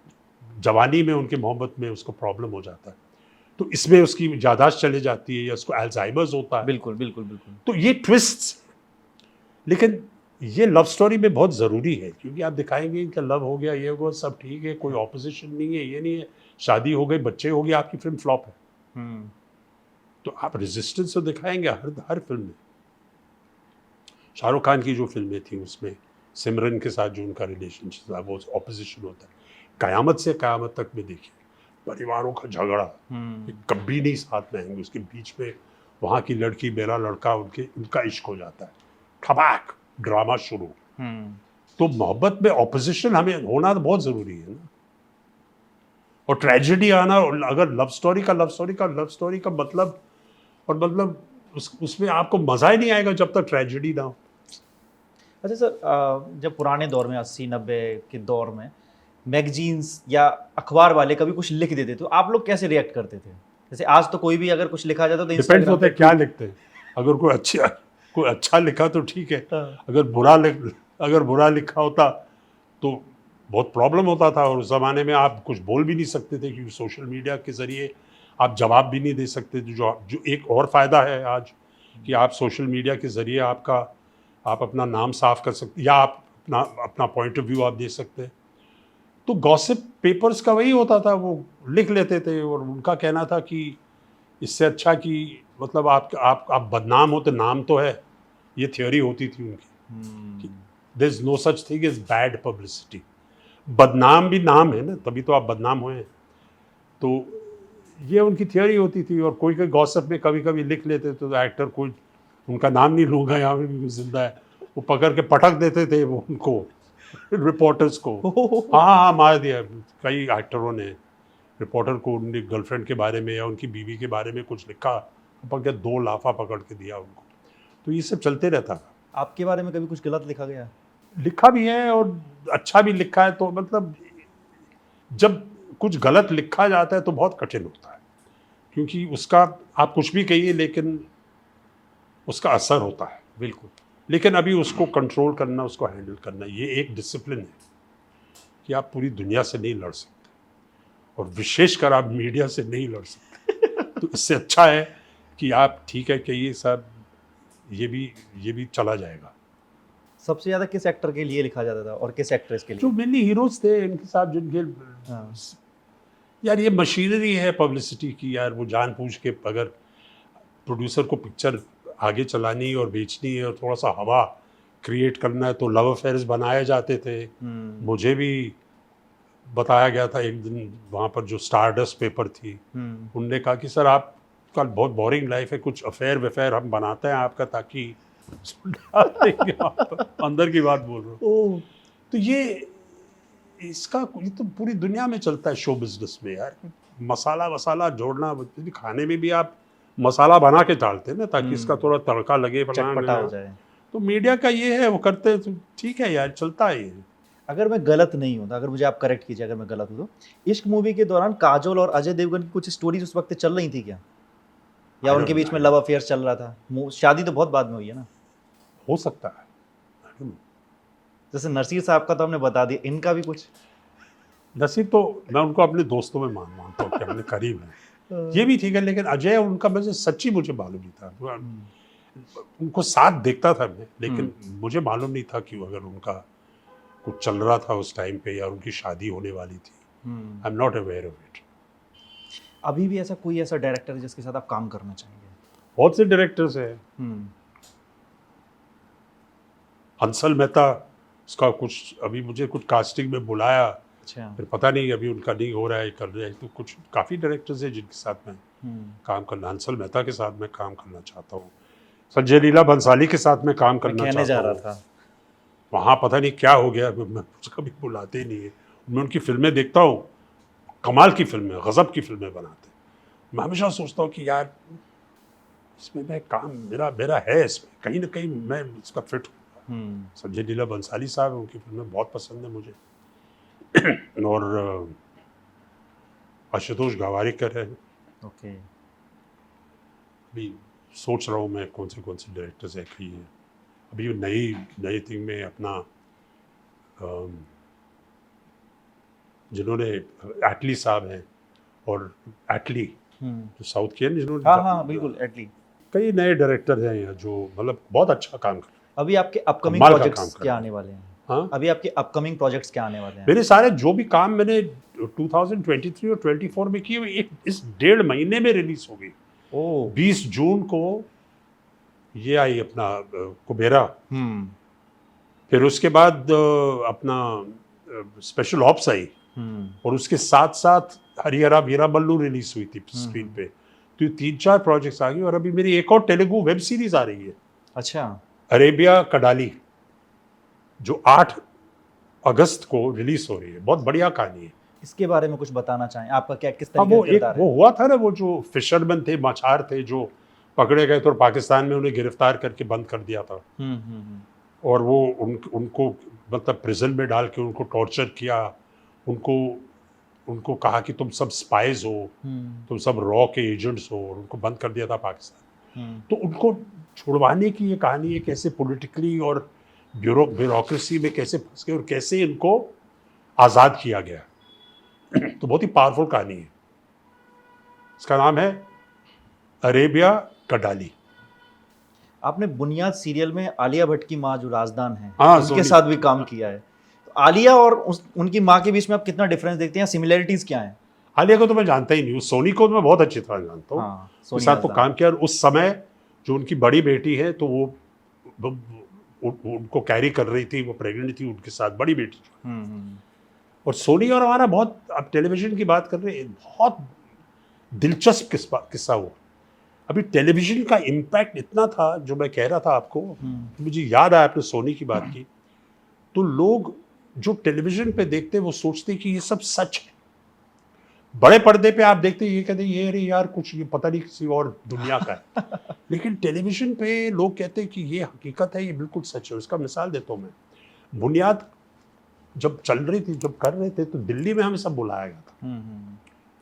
जवानी में उनकी मोहब्बत में उसको प्रॉब्लम हो जाता है। तो इसमें उसकी याददाश्त चली जाती है या उसको अल्जाइमर्स होता है। बिल्कुल बिल्कुल बिल्कुल। तो ये ट्विस्ट, लेकिन ये लव स्टोरी में बहुत ज़रूरी है, क्योंकि आप दिखाएंगे इनका लव हो गया, ये हो गया, सब ठीक है, कोई ऑपोजिशन नहीं है, ये नहीं है, शादी हो गई, बच्चे हो गए, आपकी फिल्म फ्लॉप है। तो आप रेजिस्टेंस तो दिखाएंगे हर फिल्म में। शाहरुख खान की जो फिल्में थी उसमें सिमरन के साथ जो उनका रिलेशनशिप था, वो ऑपोजिशन होता है। कयामत से कयामत तक में देखिए, परिवारों का झगड़ा, ये कभी नहीं साथ में आएंगे, उसके बीच में वहाँ की लड़की मेरा लड़का, उनका इश्क हो जाता है, ठबाक ड्रामा शुरू। तो मोहब्बत में ऑपोजिशन हमें होना तो बहुत ज़रूरी है ना, और ट्रेजेडी आना। अगर लव स्टोरी का मतलब, और मतलब उसमें आपको मज़ा ही नहीं आएगा जब तक ट्रेजेडी ना हो। अच्छा सर, जब पुराने दौर में 80-90 के दौर में मैगजीन्स या अखबार वाले कभी कुछ लिख देते तो आप लोग कैसे रिएक्ट करते थे? जैसे आज तो कोई भी अगर कुछ लिखा जाता तो डिपेंड्स इंस्टाग्राम होता है पे क्या लिखते हैं। अगर कोई अच्छा लिखा तो ठीक है, हाँ। अगर बुरा लिखा होता तो बहुत प्रॉब्लम होता था। और उस ज़माने में आप कुछ बोल भी नहीं सकते थे, क्योंकि सोशल मीडिया के ज़रिए आप जवाब भी नहीं दे सकते। जो एक और फ़ायदा है आज, कि आप सोशल मीडिया के ज़रिए आप अपना नाम साफ कर सकते, या आप अपना पॉइंट ऑफ व्यू आप दे सकते हैं। तो गॉसिप पेपर्स का वही होता था, वो लिख लेते थे, और उनका कहना था कि इससे अच्छा कि मतलब आप बदनाम हो तो नाम तो है, ये थ्योरी होती थी उनकी, there is no such thing is bad publicity. बदनाम भी नाम है ना, तभी तो आप बदनाम हुए हैं। तो ये उनकी थ्योरी होती थी। और कोई गॉसिप में कभी कभी लिख लेते थे तो एक्टर, कोई उनका नाम नहीं लूँगा, यहाँ पे भी जिंदा है, वो पकड़ के पटक देते थे वो उनको, रिपोर्टर्स को। हाँ, मार दिया। कई एक्टरों ने रिपोर्टर को उनकी गर्लफ्रेंड के बारे में या उनकी बीवी के बारे में कुछ लिखा, पकड़ के 2 लाफा पकड़ के दिया उनको। तो ये सब चलते रहता था। आपके बारे में कभी कुछ गलत लिखा गया? लिखा भी है और अच्छा भी लिखा है। तो मतलब जब कुछ गलत लिखा जाता है तो बहुत कठिन होता है, क्योंकि उसका आप कुछ भी कहिए लेकिन उसका असर होता है। बिल्कुल। लेकिन अभी उसको कंट्रोल करना, उसको हैंडल करना, ये एक डिसिप्लिन है कि आप पूरी दुनिया से नहीं लड़ सकते, और विशेषकर आप मीडिया से नहीं लड़ सकते। तो इससे अच्छा है कि आप ठीक है कहिए साहब, ये भी चला जाएगा। सबसे ज़्यादा किस एक्टर के लिए लिखा जाता था और किस एक्ट्रेस के लिए? जो मेनली हीरोज थे, इनके साथ जिनके हाँ। यार ये मशीनरी है पब्लिसिटी की यार, वो जानबूझ के, अगर प्रोड्यूसर को पिक्चर आगे चलानी और बेचनी है और थोड़ा सा हवा क्रिएट करना है, तो लव अफेयर्स बनाए जाते थे। मुझे भी बताया गया था एक दिन वहाँ पर, जो स्टारडस्ट पेपर थी, उनने कहा कि सर आपका बहुत बोरिंग लाइफ है, कुछ अफेयर वफेयर हम बनाते हैं आपका, ताकि अंदर की बात बोल रहा हूँ। तो ये तो पूरी दुनिया में चलता है शो बिजनेस में यार। मसाला वसाला जोड़ना, खाने में भी आप मसाला बना के डालते हैं ना, ताकि इसका थोड़ा तड़का लगे, चटपटा हो जाए। तो मीडिया का ये है, वो करते हैं, तो ठीक है यार, चलता है ये। अगर मैं गलत नहीं हूँ, अगर मुझे आप करेक्ट कीजिए अगर मैं गलत हूँ, तो इश्क मूवी के दौरान काजोल और अजय देवगन की कुछ स्टोरीज उस वक्त चल रही थी क्या, या उनके बीच में लव अफेयर चल रहा था? शादी तो बहुत बाद में हुई है ना। हो सकता है। जैसे नसीर साहब का तो हमने बता दिया, इनका भी कुछ? नसीब तो मैं उनको अपने दोस्तों में मानता हूँ कि अपने करीब है, ये भी ठीक है। लेकिन अजय, उनका मुझे सच्ची मुझे मालूम नहीं था। उनको साथ देखता था मैं, लेकिन मुझे मालूम नहीं था कि अगर उनका कुछ चल रहा था उस टाइम पे या उनकी शादी होने वाली थी। I am not aware of it. अभी भी ऐसा कोई ऐसा डायरेक्टर है जिसके साथ आप काम करना चाहेंगे? बहुत से डायरेक्टर्स हैं। हंसल मेहता, उसका कुछ अभी मुझे कुछ कास्टिंग में बुलाया, अच्छा। फिर पता नहीं अभी उनका नहीं हो रहा है, कर रहे हैं। तो कुछ काफ़ी डायरेक्टर्स हैं जिनके साथ मैं काम करना, हंसल मेहता के साथ मैं काम करना चाहता हूँ, संजय लीला भंसाली के साथ मैं काम मैं करना कहने जा चाहता रहा हूँ। था। वहाँ पता नहीं क्या हो गया, मुझे कभी बुलाते ही नहीं है। मैं उनकी फिल्में देखता हूँ, कमाल की फिल्में, गजब की फिल्में बनाते हैं। मैं हमेशा सोचता हूँ कि यार इसमें मैं काम मेरा मेरा है, इसमें कहीं ना कहीं मैं इसका फिट हूँ। संजय लीला भंसाली साहब, उनकी फिल्में बहुत पसंद है मुझे। और आशुतोष गवारीकर है। ओके। अभी सोच रहा हूँ मैं कौन से डायरेक्टर्स है कि अभी नई नई थिंग में अपना जिन्होंने एटली साहब हैं, और एटली जो साउथ के हैं जिन्होंने, हाँ बिल्कुल, एटली। कई नए डायरेक्टर हैं यहाँ जो मतलब बहुत अच्छा काम कर रहे हैं, अभी आपके अपकमिंग कमाल का काम प्रोजेक्ट्स कर क्या रहे आने हैं। वाले हैं? हाँ, अभी आपके अपकमिंग प्रोजेक्ट्स क्या आने वाले हैं? मेरे सारे जो भी काम मैंने 2023 और 24 में किए, एक इस 1.5 महीने में रिलीज हो गई। ओह। 20 जून को ये आई अपना कुबेरा, फिर उसके बाद अपना स्पेशल ऑप्स आई, और उसके साथ साथ हरिहरा वीरामल्लू रिलीज हुई थी स्क्रीन पे। तो ये 3-4 प्रोजेक्ट्स आ गए, और अभी मेरी एक और तेलुगु वेब सीरीज आ रही है, अच्छा। अरेबिया कडाली, जो 8 अगस्त को रिलीज हो रही है। बहुत बढ़िया कहानी है। इसके बारे में कुछ बताना चाहें, आपका क्या किस हाँ, तरीके वो का एक किरदार वो है? हुआ था ना, वो जो फिशरमैन थे, मछुआर थे, जो पकड़े गए थे और पाकिस्तान में उन्हें गिरफ्तार करके बंद कर दिया था। और वो उनको मतलब प्रिजन में डाल के उनको टॉर्चर किया, उनको उनको कहा कि तुम सब स्पाइज हो, तुम सब रॉ के एजेंट्स हो, और उनको बंद कर दिया था पाकिस्तान। तो उनको छुड़वाने की ये कहानी है, कैसे पॉलिटिकली और ब्यूरोक्रेसी में कैसे फंस गए और कैसे इनको आज़ाद किया गया। तो बहुत ही पावरफुल कहानी है। इसका नाम है अरेबिया कडाली। आपने बुनियाद सीरियल में आलिया भट्ट की माँ जो राजदान है, हाँ, उनके सोनी। साथ भी काम किया है। तो आलिया और उनकी माँ के बीच में आप कितना डिफरेंस देखते हैं, सिमिलरिटीज क्या हैं? आलिया को तो मैं जानता ही नहीं हूँ, सोनी को तो मैं बहुत अच्छी तरह जानता हूँ। हाँ, उसके सोनी साथ तो राजदान। काम किया, और उस समय जो उनकी बड़ी बेटी है, तो वो उनको कैरी कर रही थी, वो प्रेग्नेंट थी, उनके साथ बड़ी बेटी। और सोनी और हमारा बहुत, अब टेलीविजन की बात कर रहे हैं, बहुत दिलचस्प किस्सा हुआ। अभी टेलीविजन का इम्पैक्ट इतना था, जो मैं कह रहा था आपको, तो मुझे याद आया आपने सोनी की बात की, तो लोग जो टेलीविजन पे देखते वो सोचते कि ये सब सच है। बड़े पर्दे पे आप देखते ये कहते ये अरे यार कुछ ये पता नहीं किसी और दुनिया का है। लेकिन टेलीविजन पे लोग कहते हैं कि ये हकीकत है, ये बिल्कुल सच है। उसका मिसाल देता हूँ मैं। बुनियाद जब चल रही थी, जब कर रहे थे, तो दिल्ली में हमें सब बुलाया गया था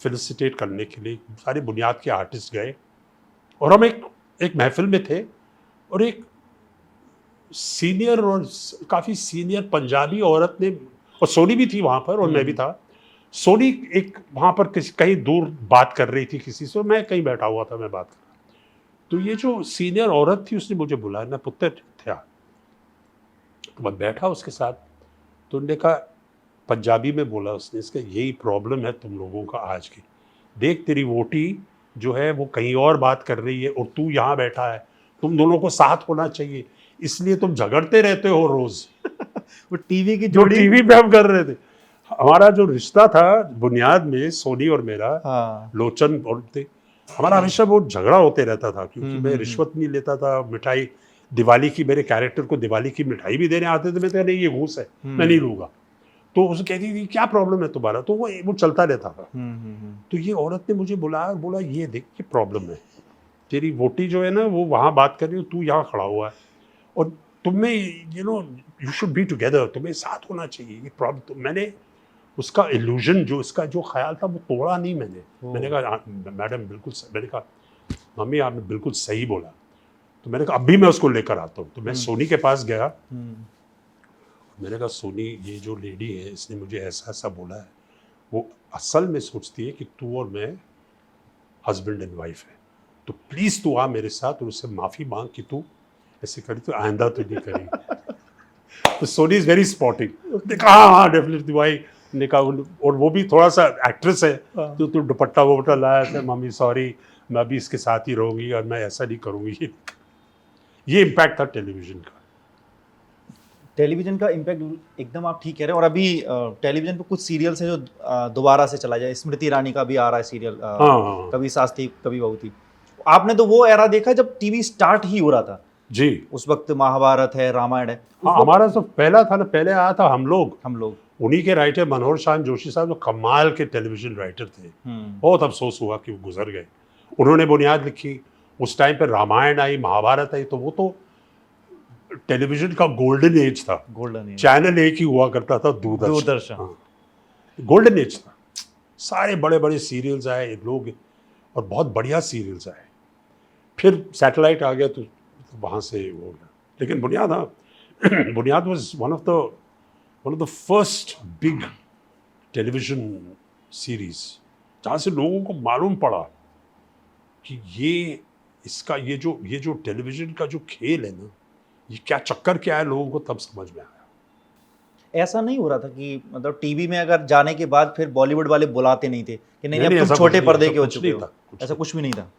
फेलिसिटेट करने के लिए। सारे बुनियाद के आर्टिस्ट गए, और हम एक महफिल में थे, और एक सीनियर और काफ़ी सीनियर पंजाबी औरत ने, और सोनी भी थी वहाँ पर, और मैं भी था। सोनी एक वहाँ पर कहीं दूर बात कर रही थी किसी से, मैं कहीं बैठा हुआ था, मैं बात कर रहा। तो ये जो सीनियर औरत थी, उसने मुझे बुलाया ना, पुत्र था। तो मैं बैठा उसके साथ, तो उन्होंने कहा, पंजाबी में बोला उसने, इसका यही प्रॉब्लम है तुम लोगों का आज की। देख तेरी वोटी जो है वो कहीं और बात कर रही है, और तू यहाँ बैठा है। तुम दोनों को साथ होना चाहिए, इसलिए तुम झगड़ते रहते हो रोज। वो टीवी की जो जोड़ी। टीवी पे हम कर रहे थे, हमारा जो रिश्ता था बुनियाद में, सोनी और मेरा, हाँ। लोचन और थे, हमारा हमेशा वो झगड़ा होते रहता था, क्योंकि मैं रिश्वत नहीं लेता था। मिठाई, दिवाली की, मेरे कैरेक्टर को दिवाली की मिठाई भी देने आते थे, मैं कहता नहीं ये घूस है, मैं नहीं लूंगा। तो उसे कहती थी क्या प्रॉब्लम है तुम्हारा, तो वो चलता रहता था। तो ये औरत ने मुझे बुलाया और बोला, ये देख ये प्रॉब्लम है, तेरी वोटी जो है ना वो वहाँ बात कर रही हो, तू यहाँ खड़ा हुआ है, और तुम्हें यू शुड बी टुगेदर, तुम्हें साथ होना चाहिए। ये प्रॉब्लम, तो मैंने उसका इल्यूजन, जो इसका जो ख्याल था, वो तोड़ा नहीं मैंने कहा मैडम बिल्कुल मैंने कहा मम्मी आपने बिल्कुल सही बोला। तो मैंने कहा अभी मैं उसको लेकर आता हूँ। तो मैं सोनी के पास गया, मैंने कहा सोनी, ये जो लेडी है इसने मुझे ऐसा ऐसा बोला है, वो असल में सोचती है कि तू और मैं हस्बैंड एंड वाइफ है, तो प्लीज़ तू आ मेरे साथ और उससे माफ़ी मांग कि तू ऐसे करी, तो आइंदा तो नहीं करी। तो सोनी इज वेरी स्पॉटिंग। देखा हाँ डेफिनेटली भाई ने कहा और वो भी थोड़ा सा एक्ट्रेस है, तो तू दुपट्टा वुपट्टा लाया था, मम्मी सॉरी मैं अभी इसके साथ ही रहूंगी और मैं ऐसा नहीं करूंगी। ये इम्पैक्ट था टेलीविजन का। टेलीविजन का इम्पैक्ट एकदम आप ठीक कह रहे हैं। और अभी टेलीविजन पे कुछ सीरियल्स हैं जो दोबारा से चला जाए। स्मृति ईरानी का भी आ रहा है सीरियल, हाँ। कभी सास थी कभी बहू थी। आपने तो वो एरा देखा जब टीवी स्टार्ट ही हो रहा था। जी उस वक्त महाभारत है, रामायण है। हाँ, हमारा तो पहला था ना, पहले आया था हम लोग। उन्हीं के राइटर मनोहर शान जोशी साहब जो कमाल के टेलीविजन राइटर थे। बहुत अफसोस हुआ कि वो गुजर गए। उन्होंने बुनियाद लिखी, उस टाइम पे रामायण आई, महाभारत आई, तो वो तो टेलीविजन का गोल्डन एज था। Golden age. चैनल एक ही हुआ करता था, दूरदर्शन। हाँ, गोल्डन एज था। सारे बड़े बड़े सीरियल्स आए लोग, और बहुत बढ़िया सीरियल्स आए। फिर सैटेलाइट आ गया तो वहाँ से वो हो गया। लेकिन बुनियाद, हाँ बुनियाद was one of the first big television series जहाँ से लोगों को मालूम पड़ा कि ये जो टेलीविजन का जो खेल है ना, ये क्या चक्कर क्या है, लोगों को तब समझ में आया। ऐसा नहीं हो रहा था कि मतलब टीवी में अगर जाने के बाद फिर बॉलीवुड वाले बुलाते नहीं थे कि नहीं अब तुम छोटे पर्दे के हो चुके हो? ऐसा कुछ भी नहीं था।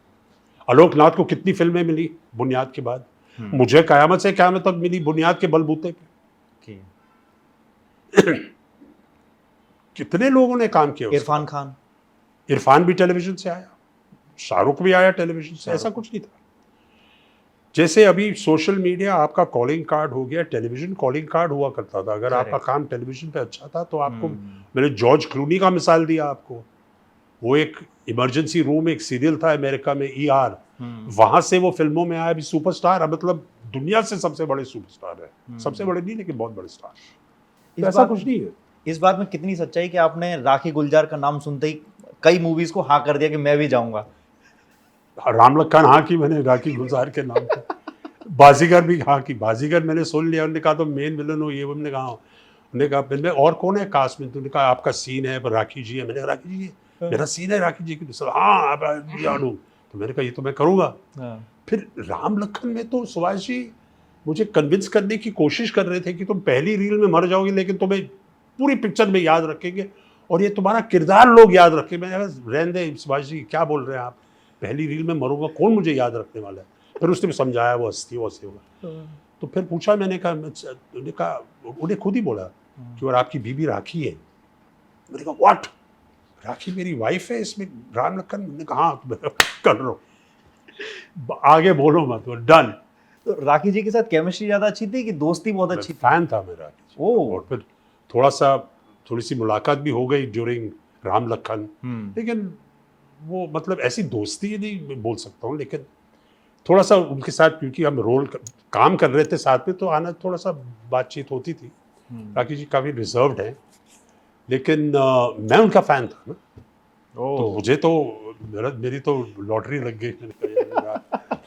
आलोकनाथ को कितनी फिल्में मिली बुनियाद के बाद? मुझे कयामत से कयामत तक मिली बुनियाद के बलबूते पे। कितने लोगों ने काम किया। इरफान भी टेलीविजन से आया, शाहरुख भी आया टेलीविजन से, ऐसा कुछ नहीं था। जैसे अभी सोशल मीडिया आपका कॉलिंग कार्ड हो गया, टेलीविजन कॉलिंग कार्ड हुआ करता था। अगर आपका काम टेलीविजन पे अच्छा था तो आपको, मैंने जॉर्ज क्लूनी का मिसाल दिया आपको, वो एक इमरजेंसी रूम, एक सीरियल था अमेरिका में ER, वहां से वो फिल्मों में आया, अभी सुपरस्टार, मतलब दुनिया से सबसे बड़े सुपरस्टार है। सबसे बड़े नहीं लेकिन बहुत बड़े स्टार। तो ऐसा कुछ नहीं है। इस बात में कितनी सच्चाई कि आपने राखी गुलजार का नाम सुनते ही कई मूवीज को हाँ कर दिया कि मैं भी जाऊंगा? राम लखन हाँ की मैंने राखी गुलजार के नाम पे। बाजीगर भी हाँ की, बाजीगर मैंने सुन लिया। उन्होंने कहा तो मेन विलन हो ये, उन्होंने कहा, उन्होंने कहा फिल्म में और कौन है कास्ट में? तो उन्होंने कहा आपका सीन है पर राखी जी है। मैंने कहा राखी जी है, मेरा सीन है राखी जी की। हाँ आप जानू, तो मैंने कहा ये तो मैं करूँगा। फिर राम लखन में तो सुभाष जी मुझे कन्विंस करने की कोशिश कर रहे थे कि तुम पहली रील में मर जाओगे लेकिन तुम्हें पूरी पिक्चर में याद रखेंगे और ये तुम्हारा किरदार लोग याद रखेंगे। मैंने कहा रहने दे सुभाष जी, क्या बोल रहे हैं आप, पहली रील में मरूंगा, कौन मुझे याद रखने वाला है? फिर उसने भी समझाया वो हस्ती वैसे होगा। तो फिर पूछा, मैंने कहा, उन्हें खुद ही बोला कि और आपकी बीबी राखी है। मैंने कहा व्हाट, राखी मेरी वाइफ है इसमें राम लखन? मैंने कहा हाँ कर लो, आगे बोलो मत, डन। तो राखी जी के साथ केमिस्ट्री ज्यादा अच्छी थी कि दोस्ती बहुत अच्छी थी? फैन था मैं राखी जी। और फिर थोड़ी सी मुलाकात भी हो गई ड्यूरिंग राम लखन। लेकिन वो मतलब ऐसी दोस्ती नहीं बोल सकता हूँ, लेकिन थोड़ा सा उनके साथ क्योंकि हम काम कर रहे थे साथ में, तो आना थोड़ा सा बातचीत होती थी। राखी जी काफ़ी रिजर्व्ड है, लेकिन मैं उनका फ़ैन था ना, तो मुझे तो मेरी तो लॉटरी लग गई।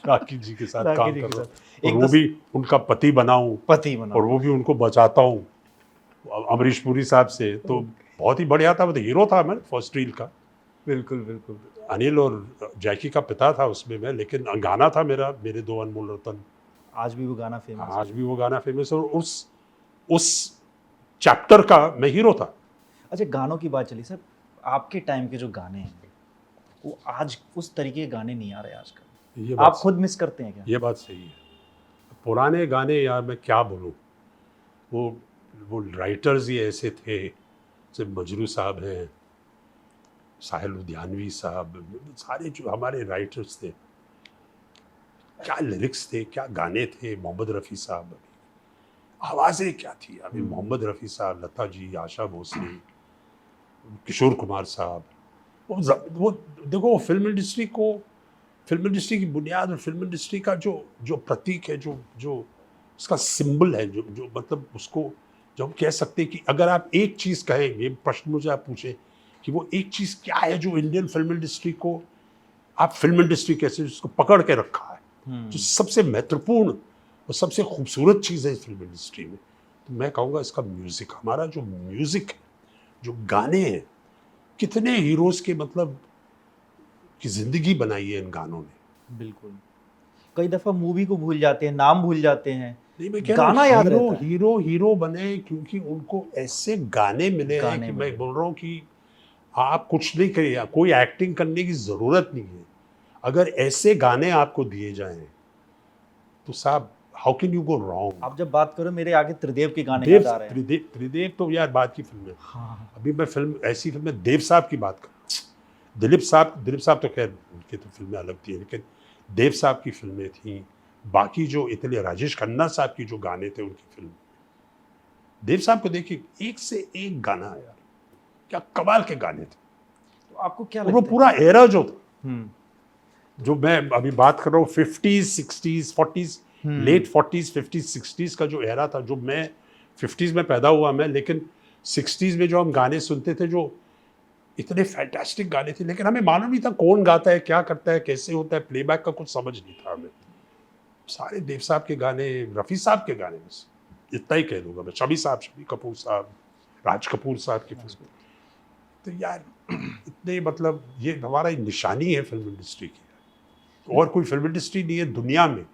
राखी जी के साथ काम कर रहा हूँ, और वो भी उनका पति बनाऊँ, और वो भी उनको बचाता हूँ अमरीश पुरी साहब से, तो बहुत ही बढ़िया था। वो तो हीरो था मैं फर्स्ट रील का। बिल्कुल बिल्कुल। अनिल और जैकी का पिता था उसमें मैं, लेकिन गाना था मेरे दो अनमोल रतन। आज भी वो गाना फेमस है। आज भी वो गाना फेमस है, और उस चैप्टर का मैं हीरो था। अच्छा, गानों की बात चली सर, आपके टाइम के जो गाने हैं वो आज उस तरीके के गाने नहीं आ रहे आजकल। आप खुद मिस करते हैं क्या? ये बात सही है। पुराने गाने यार मैं क्या बोलूँ, वो राइटर्स ही ऐसे थे, जैसे मजरू साहब हैं, साहिल लुधियानवी साहब, सारे जो हमारे राइटर्स थे, क्या लिरिक्स थे, क्या गाने थे। मोहम्मद रफ़ी साहब, आवाज़ें क्या थी अभी, मोहम्मद रफ़ी साहब, लता जी, आशा भोसले, किशोर कुमार साहब। वो देखो फिल्म इंडस्ट्री की बुनियाद और फिल्म इंडस्ट्री का जो प्रतीक है, जो उसका सिंबल है, जो मतलब उसको जो हम कह सकते हैं कि अगर आप एक चीज़ कहें, ये प्रश्न मुझे आप पूछें कि वो एक चीज़ क्या है जो इंडियन फिल्म इंडस्ट्री को, आप फिल्म इंडस्ट्री कैसे उसको पकड़ के रखा है, जो सबसे महत्वपूर्ण और सबसे खूबसूरत चीज़ है इस फिल्म इंडस्ट्री में, तो मैं कहूँगा इसका म्यूज़िक। हमारा जो म्यूज़िक है, जो गाने हैं, कितने हीरोज़ के मतलब की ज़िंदगी बनाई है इन गानों ने। बिल्कुल। कई दफ़ा मूवी को भूल जाते हैं, नाम भूल जाते हैं, नहीं, मैं कह रहा गाना हूँ याद हीरो रहता है। हीरो हीरो बने क्योंकि उनको ऐसे गाने मिले हैं गाने कि मिले। मैं बोल रहा हूँ कि आप कुछ नहीं करिए, कोई एक्टिंग करने की जरूरत नहीं है। अगर ऐसे गाने आपको दिए जाएं तो साहब how can you go wrong. आप जब बात करो मेरे आगे त्रिदेव के गाने देव याद आ रहे हैं। त्रिदेव त्रिदेव तो यार बात की फिल्म है। हाँ। अभी मैं फिल्म ऐसी फिल्म देव साहब की बात कर रहा हूँ। दिलीप साहब तो खैर उनकी तो फिल्में अलग थी, लेकिन देव साहब की फिल्में थी। बाकी जो इतने राजेश खन्ना साहब की जो गाने थे उनकी फिल्म, देव साहब को देखिए एक से एक गाना यार, क्या कमाल के गाने थे। तो आपको क्या और वो लगता है? पूरा एरा जो था, हम्म। जो मैं अभी बात कर रहा हूँ 50s 60s 40s, late 40s 50s 60s का जो एरा था, जो मैं 50s में पैदा हुआ मैं, लेकिन 60s में जो हम गाने सुनते थे जो इतने फैंटास्टिक गाने थे, लेकिन हमें मालूम नहीं था कौन गाता है, क्या करता है, कैसे होता है, प्लेबैक का कुछ समझ नहीं था हमें। सारे देव साहब के गाने, रफ़ी साहब के गाने, बस इतना ही कह दूंगा मैं, शम्मी कपूर साहब, राज कपूर साहब की फिल्म। तो यार इतने मतलब ये हमारा निशानी है फिल्म इंडस्ट्री की। और कोई फिल्म इंडस्ट्री नहीं है दुनिया में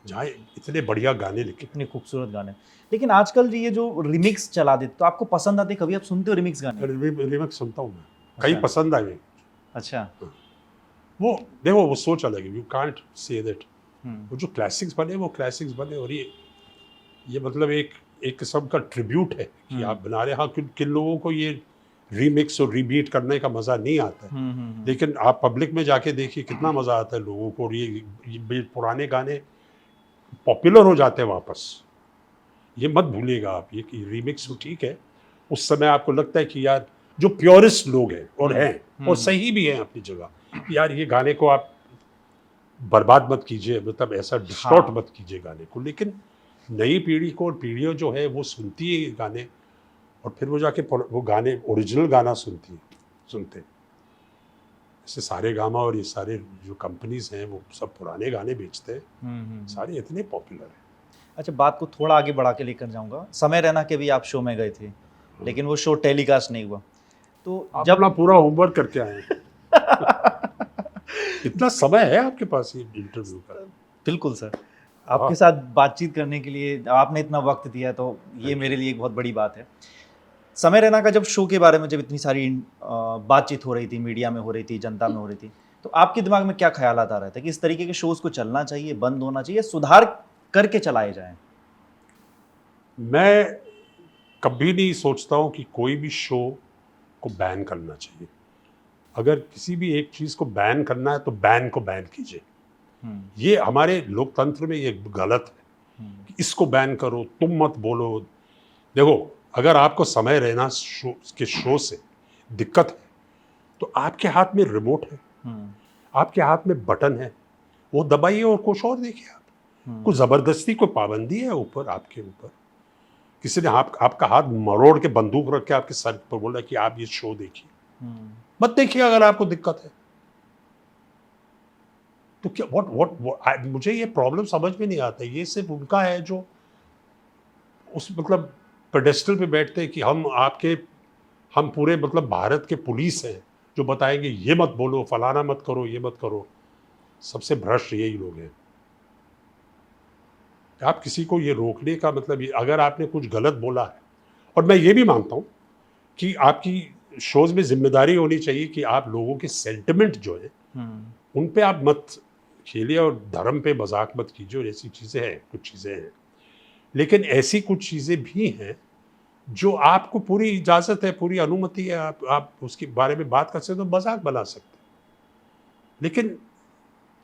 जहाँ इतने बढ़िया गाने लिखे। इतने खूबसूरत गाने। लेकिन आजकल ये जो रिमिक्स चला देते तो आपको पसंद आते, कभी आप सुनते हो रिमिक्स गाने? रिमिक्स सुनता हूँ मैं, कई अच्छा। पसंद आए। अच्छा। वो देखो वो सोच अलग है, यू कांट से दैट। हम्म। वो जो क्लासिक्स बने वो क्लासिक्स बने, और ये मतलब एक किस्म का ट्रिब्यूट है कि आप बना रहे हैं। हाँ, किन लोगों को ये रीमिक्स और रीबीट करने का मज़ा नहीं आता है, लेकिन आप पब्लिक में जाके देखिए कितना मज़ा आता है लोगों को। और ये पुराने गाने पॉपुलर हो जाते हैं वापस। ये मत भूलिएगा आप, ये कि रीमिक्स तो ठीक है, उस समय आपको लगता है कि यार जो प्योरिस्ट लोग हैं और हैं और सही भी हैं अपनी जगह, यार ये गाने को आप बर्बाद मत कीजिए, मतलब ऐसा डिस्टॉर्ट मत कीजिए गाने को। लेकिन नई पीढ़ी को, और पीढ़ियों जो है वो सुनती है ये गाने, और फिर वो जाके वो गाने ओरिजिनल गाना सुनते। जैसे सारे गामा और ये सारे जो कंपनीज हैं वो सब पुराने गाने बेचते हैं, सारे इतने पॉपुलर हैं। अच्छा, बात को थोड़ा आगे बढ़ा के लेकर जाऊंगा। समय रैना के भी आप शो में गए थे, लेकिन वो शो टेलीकास्ट नहीं हुआ। तो आप जब अपना पूरा होमवर्क करके आए हैं। इतना समय है आपके पास ये इंटरव्यू का? बिल्कुल सर, आपके साथ बातचीत करने के लिए आपने इतना वक्त दिया, तो ये मेरे लिए एक बहुत बड़ी बात है। समय रैना का जब शो के बारे में जब इतनी सारी बातचीत हो रही थी, मीडिया में हो रही थी, जनता में हो रही थी, तो आपके दिमाग में क्या ख्यालात आ रहे थे कि इस तरीके के शोज को चलना चाहिए, बंद होना चाहिए, सुधार करके चलाए जाएं? मैं कभी नहीं सोचता हूँ कि कोई भी शो को बैन करना चाहिए। अगर किसी भी एक चीज़ को बैन करना है तो बैन को बैन कीजिए। ये हमारे लोकतंत्र में ये गलत है कि इसको बैन करो, तुम मत बोलो। देखो, अगर आपको समय रैना शो से दिक्कत है तो आपके हाथ में रिमोट है, आपके हाथ में बटन है, वो दबाइए और कुछ और देखिए। आप कोई ज़बरदस्ती, कोई पाबंदी है ऊपर आपके ऊपर? किसी ने आपका हाथ मरोड़ के बंदूक रख के आपके सर पर बोला कि आप ये शो देखिए, मत देखिए अगर आपको दिक्कत है तो। क्या व्हाट मुझे ये प्रॉब्लम समझ में नहीं आता। ये सिर्फ उनका है जो उस मतलब पेडेस्टल पे बैठते हैं कि हम पूरे मतलब भारत के पुलिस हैं जो बताएंगे ये मत बोलो, फलाना मत करो, ये मत करो। सबसे भ्रष्ट यही लोग हैं। आप किसी को ये रोकने का मतलब ये, अगर आपने कुछ गलत बोला है, और मैं ये भी मानता हूँ कि आपकी शोज में जिम्मेदारी होनी चाहिए कि आप लोगों के सेंटिमेंट जो है उन पे आप मत खेलिए और धर्म पे मजाक मत कीजिए, और ऐसी चीज़ें हैं, कुछ चीज़ें हैं। लेकिन ऐसी कुछ चीज़ें भी हैं जो आपको पूरी इजाज़त है, पूरी अनुमति है, आप उसके बारे में बात कर सकते हो, मजाक बना सकते हैं। लेकिन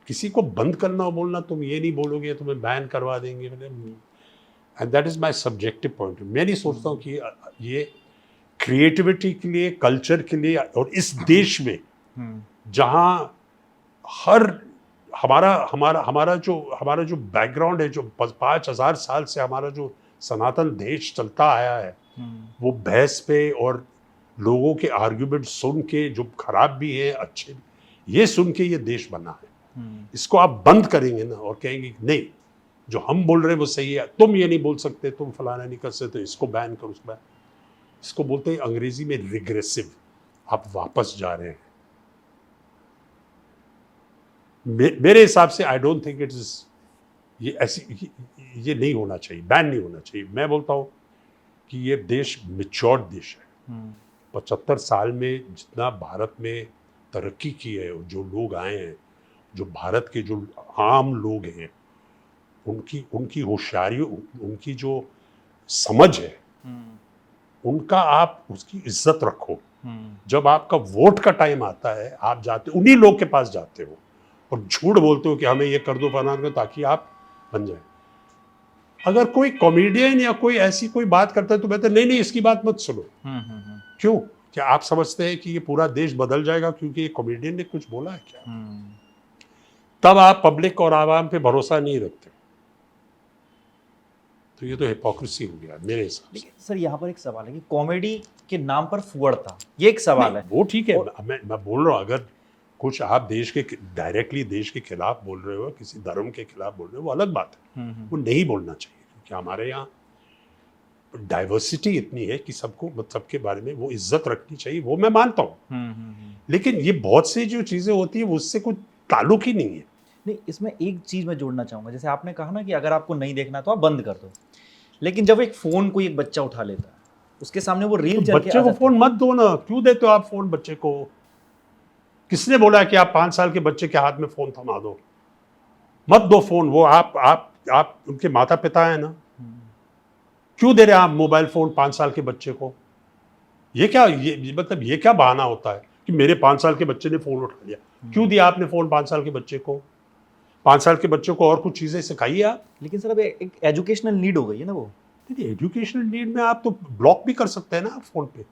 किसी को बंद करना और बोलना तुम ये नहीं बोलोगे तुम्हें बैन करवा देंगे, and that is my subjective point. मैं नहीं सोचता हूँ कि ये क्रिएटिविटी के लिए, कल्चर के लिए, और इस देश में जहाँ हर हमारा जो बैकग्राउंड है, जो 5,000 साल से हमारा जो सनातन देश चलता आया है, वो बहस पे और लोगों के आर्ग्यूमेंट सुन के, जो खराब भी है अच्छे भी, ये सुन के ये देश बना है। इसको आप बंद करेंगे ना और कहेंगे नहीं, जो हम बोल रहे हैं वो सही है, तुम ये नहीं बोल सकते, तुम फलाना नहीं कर सकते, इसको बैन करो, उसको बैन। इसको बोलते हैं अंग्रेजी में रिग्रेसिव। आप वापस जा रहे हैं। मेरे हिसाब से I don't think it is ये ऐसी ये नहीं होना चाहिए, बैन नहीं होना चाहिए। मैं बोलता हूँ कि ये देश मैच्योर्ड देश है। 75 साल में जितना भारत में तरक्की की है, जो लोग आए हैं, जो भारत के जो आम लोग हैं, उनकी उनकी होशियारी, उनकी जो समझ है, उनका आप उसकी इज्जत रखो। जब आपका वोट का टाइम आता है, आप जाते उन्हीं लोग के पास जाते हो और झूठ बोलते हो कि हमें ये कर दो फलाना कर, ताकि आप बन जाए। अगर कोई कॉमेडियन या कोई ऐसी कोई बात करता है तो कहते नहीं नहीं इसकी बात मत सुनो। क्यों? क्या आप समझते हैं कि ये पूरा देश बदल जाएगा क्योंकि ये कॉमेडियन ने कुछ बोला है क्या? तब आप पब्लिक और आवाम पे भरोसा नहीं रखते। तो ये तो हिपोक्रेसी हो गया मेरे हिसाब से। लेकिन सर यहाँ पर एक सवाल है कि कॉमेडी के नाम पर फुअड़ था, ये एक सवाल है। वो ठीक है, मैं बोल रहा हूँ, अगर कुछ आप देश के डायरेक्टली देश के खिलाफ बोल रहे हो, किसी धर्म के खिलाफ बोल रहे हो, वो अलग बात है। वो नहीं बोलना चाहिए क्योंकि हमारे यहाँ डाइवर्सिटी इतनी है कि सबको सबके बारे में वो इज्जत रखनी चाहिए, वो मैं मानता हूँ। लेकिन ये बहुत सी जो चीज़ें होती है वो उससे कुछ ताल्लुक ही नहीं है। नहीं, इसमें एक चीज़ मैं जोड़ना चाहूँगा, जैसे आपने कहा ना कि अगर आपको नहीं देखना तो आप बंद कर दो, लेकिन जब एक फ़ोन कोई एक बच्चा उठा लेता है, उसके सामने वो रील चल के बच्चे को फोन मत दो ना, क्यों देते हो आप फोन बच्चे को? किसने बोला कि आप 5 साल के बच्चे के हाथ में फोन थमा दो? मत दो फोन। वो आप उनके माता पिता है ना, क्यों दे रहे हैं आप मोबाइल फोन 5 साल के बच्चे को? ये क्या, ये मतलब ये क्या बहाना होता है कि मेरे 5 साल के बच्चे ने फोन उठा लिया? क्यों दिया आपने फोन 5 साल के बच्चे को? 5 साल के बच्चों को और कुछ चीजें सिखाइए आप। लेकिन सर अब एक एजुकेशनल नीड हो गई है ना वो। एजुकेशनल नीड में आप तो ब्लॉक भी कर सकते हैं ना आप फोन पे।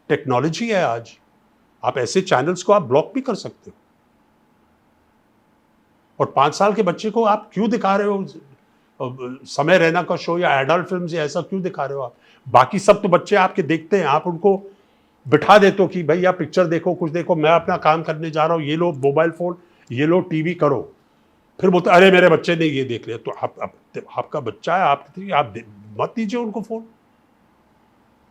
टेक्नोलॉजी है आज, आप ऐसे चैनल्स को आप ब्लॉक भी कर सकते हो। और 5 साल के बच्चे को आप क्यों दिखा रहे हो समय रैना का शो या एडल्ट फिल्म या ऐसा क्यों दिखा रहे हो आप? बाकी सब तो बच्चे आपके देखते हैं, आप उनको बिठा देते हो कि भैया पिक्चर देखो, कुछ देखो, मैं अपना काम करने जा रहा हूँ, ये लो मोबाइल फोन, ये लो टीवी करो। फिर बोलते अरे मेरे बच्चे ने ये देख लिया। तो आपका बच्चा है, आप मत दीजिए उनको फोन।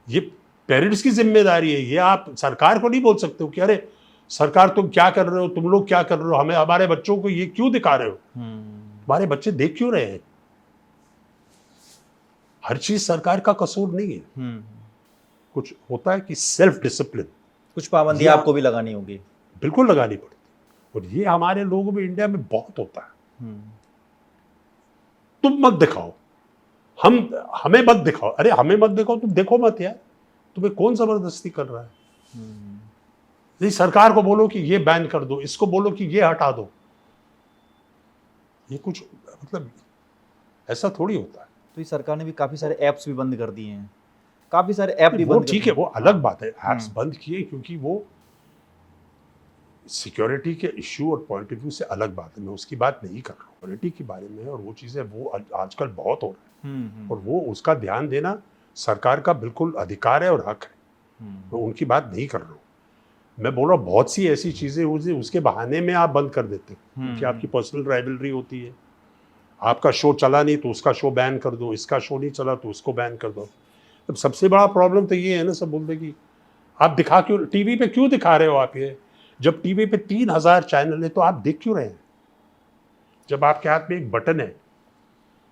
ये पेरेंट्स की जिम्मेदारी है। ये आप सरकार को नहीं बोल सकते हो कि अरे सरकार तुम क्या कर रहे हो, तुम लोग क्या कर रहे हो, हमें हमारे बच्चों को ये क्यों दिखा रहे हो? हमारे बच्चे देख क्यों रहे हैं? हर चीज सरकार का कसूर नहीं है। कुछ होता है कि सेल्फ डिसिप्लिन, कुछ पाबंदियां आपको भी लगानी होगी। बिल्कुल लगानी पड़ती, और ये हमारे लोगों में इंडिया में बहुत होता है। तुम मत दिखाओ, हमें मत दिखाओ। अरे हमें मत दिखाओ, तुम देखो मत यार, तुम्हें कौन जबरदस्ती कर रहा है? नहीं, सरकार को बोलो कि ये बैन कर दो, इसको बोलो कि ये हटा दो। ये कुछ मतलब ऐसा थोड़ी होता है। तो ये सरकार ने भी काफी सारे ऐप्स भी बंद कर दिए हैं, काफी सारे ऐप भी बंद। ठीक है, वो अलग बात है। ऐप्स बंद किए क्योंकि वो सिक्योरिटी के इश्यू और पॉइंट ऑफ व्यू से अलग बात है, मैं उसकी बात नहीं कर रहा हूँ। सिक्योरिटी के बारे में और वो चीज़ें वो आजकल बहुत हो रहा है, और वो उसका ध्यान देना सरकार का बिल्कुल अधिकार है और हक है। मैं उनकी बात नहीं कर रहा हूँ। मैं बोल रहा हूँ बहुत सी ऐसी चीज़ें उसके बहाने में आप बंद कर देते हो कि आपकी पर्सनल राइवलरी होती है। आपका शो चला नहीं तो उसका शो बैन कर दो, इसका शो नहीं चला तो उसको बैन कर दो। अब सबसे बड़ा प्रॉब्लम तो ये है ना, सब बोलते कि आप दिखा क्यों, टीवी पे क्यों दिखा रहे हो आप ये? जब टीवी पे 3000 चैनल है तो आप देख क्यों रहे हैं? जब आपके हाथ में एक बटन है,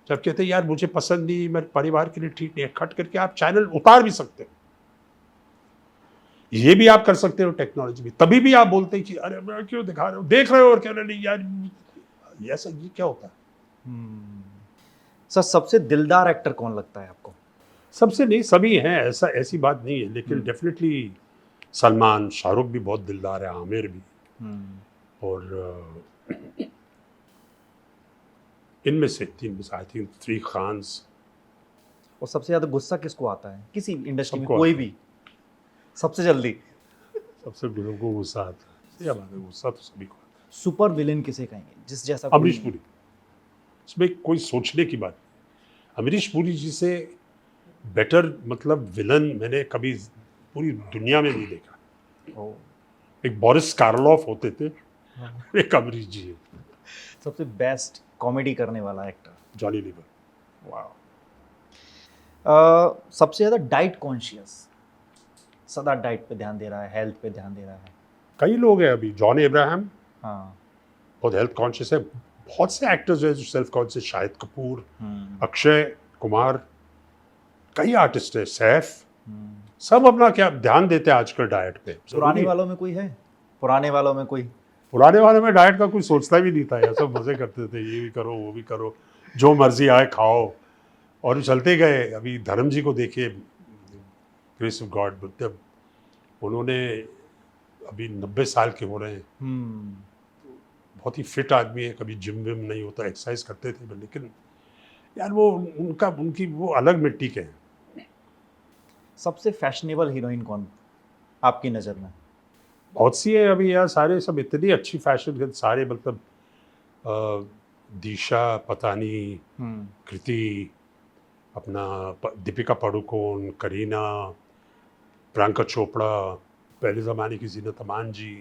जब कहते हैं यार मुझे पसंद नहीं, मेरे परिवार के लिए ठीक नहीं है, खट करके आप चैनल उतार भी सकते हो। ये भी आप कर सकते हो टेक्नोलॉजी में। तभी भी आप बोलते हैं कि अरे मैं क्यों दिखा रहे हो, देख रहे हो और कह रहे नहीं यार, ऐसा ये क्या होता है? सर सबसे दिलदार एक्टर कौन लगता है आपको? सबसे नहीं, सभी हैं, ऐसी बात नहीं है, लेकिन डेफिनेटली सलमान, शाहरुख भी बहुत दिलदार है, आमिर भी, और इनमें से आई थिंक 3 खान्स। और सबसे ज्यादा गुस्सा किसको आता है किसी इंडस्ट्री में? कोई भी सबसे जल्दी सबसे लोगों को गुस्सा आता है। क्या बात है, गुस्सा तो सभी को आता है। सुपर विलेन किसे कहेंगे जिस जैसा? अमरीश पुरी। इसमें कोई सोचने की बात नहीं। अमरीश पुरी जी से बेटर मतलब विलन मैंने कभी पूरी दुनिया में नहीं देखा। एक बोरिस कार्लोफ होते थे, एक अमरीश जी है। सबसे बेस्ट कॉमेडी करने वाला एक्टर? Johnny liver. वाह। सबसे ज़्यादा डाइट कॉन्शियस, सदा डाइट पे ध्यान दे रहा है, हेल्थ पे ध्यान दे रहा है? कई लोग हैं अभी, जॉन अब्राहम हाँ, बहुत हेल्थ कॉन्शियस है, बहुत से एक्टर्स हैं जो सेल्फ कॉन्शियस, शाहिद कपूर, हम्म, अक्षय कुमार, कई आर्टिस्ट हैं, सैफ, हम्म। सब अपना क्या ध्यान देते हैं आजकल डाइट पे। पुराने जरूरी है। वालों में कोई है? पुराने वालों में कोई? पुराने वाले में डाइट का कोई सोचता भी नहीं था यार, सब मजे करते थे, ये भी करो वो भी करो, जो मर्जी आए खाओ, और चलते गए। अभी धर्म जी को देखिए, ग्रेस ऑफ गॉड बुद्ध, उन्होंने अभी 90 साल के हो रहे हैं, हम्म। बहुत ही फिट आदमी है, कभी जिम विम नहीं होता, एक्सरसाइज करते थे, लेकिन यार वो उनकी वो अलग मिट्टी के हैं। सबसे फैशनेबल हीरोइन कौन आपकी नज़र में? बहुत सी है अभी यार, सारे सब इतनी अच्छी फैशन के सारे, मतलब दिशा पतानी, हम्म, कृति, अपना दीपिका पादुकोण, करीना, प्रियंका चोपड़ा, पहले ज़माने की जीनत अमान जी,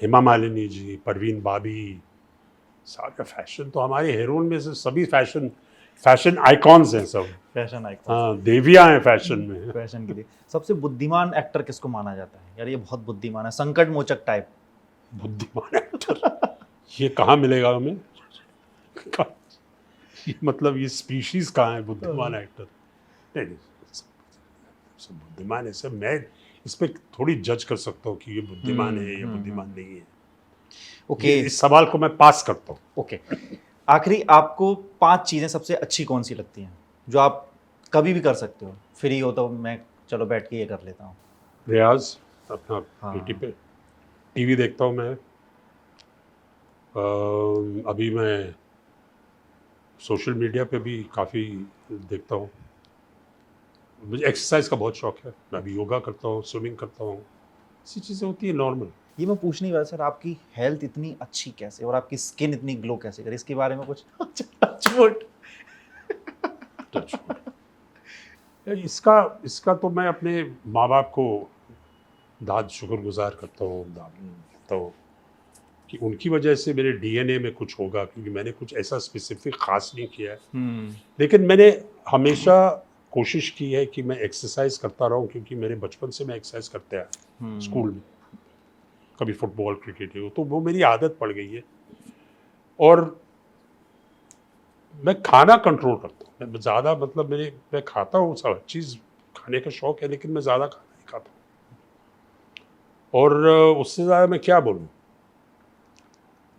हेमा मालिनी जी, परवीन बाबी, सारा फैशन तो हमारे हीरोइन में से सभी फैशन आइकॉन्स हैं सब। Fashion icon. हाँ, देवियाँ हैं फैशन में। फैशन के लिए सबसे बुद्धिमान एक्टर किसको माना जाता है? यार ये बहुत बुद्धिमान है, संकट मोचक टाइप। बुद्धिमान एक्टर ये कहाँ मिलेगा हमें? ये मतलब ये स्पीशीज कहाँ है बुद्धिमान एक्टर? नहीं नहीं, सब बुद्धिमान है सब। मैं इस पे थोड़ी जज कर सकता हूँ कि ये बुद्धिमान है या बुद्धिमान नहीं है। ओके ये इस सवाल को मैं पास करता हूँ। ओके। आखिरी, आपको 5 चीज़ें सबसे अच्छी कौन सी लगती हैं जो आप कभी भी कर सकते हो? फ्री हो तो मैं चलो बैठ के ये कर लेता हूँ। रियाज अपना हाँ। यूट्यूब पे, टीवी देखता हूँ मैं। अभी मैं सोशल मीडिया पे भी काफ़ी देखता हूँ। मुझे एक्सरसाइज का बहुत शौक है, मैं अभी योगा करता हूँ, स्विमिंग करता हूँ, ऐसी चीज़ें होती है नॉर्मल। ये मैं पूछने वाला सर, आपकी हेल्थ इतनी अच्छी कैसे और आपकी स्किन इतनी ग्लो कैसे करे, इसके बारे में कुछ छोट। इसका तो मैं अपने माँ बाप को दाद शुक्रगुजार करता हूँ, कहता हूँ कि उनकी वजह से मेरे डीएनए में कुछ होगा, क्योंकि मैंने कुछ ऐसा स्पेसिफिक खास नहीं किया है। लेकिन मैंने हमेशा कोशिश की है कि मैं एक्सरसाइज करता रहूं, क्योंकि मेरे बचपन से मैं एक्सरसाइज करते आया स्कूल में, कभी फुटबॉल क्रिकेट हो, तो वो मेरी आदत पड़ गई है। और मैं खाना कंट्रोल करता हूँ, मैं ज़्यादा मतलब मैं खाता हूँ, सब चीज़ खाने का शौक है, लेकिन मैं ज़्यादा खाना नहीं खाता हूँ। और उससे ज़्यादा मैं क्या बोलूँ,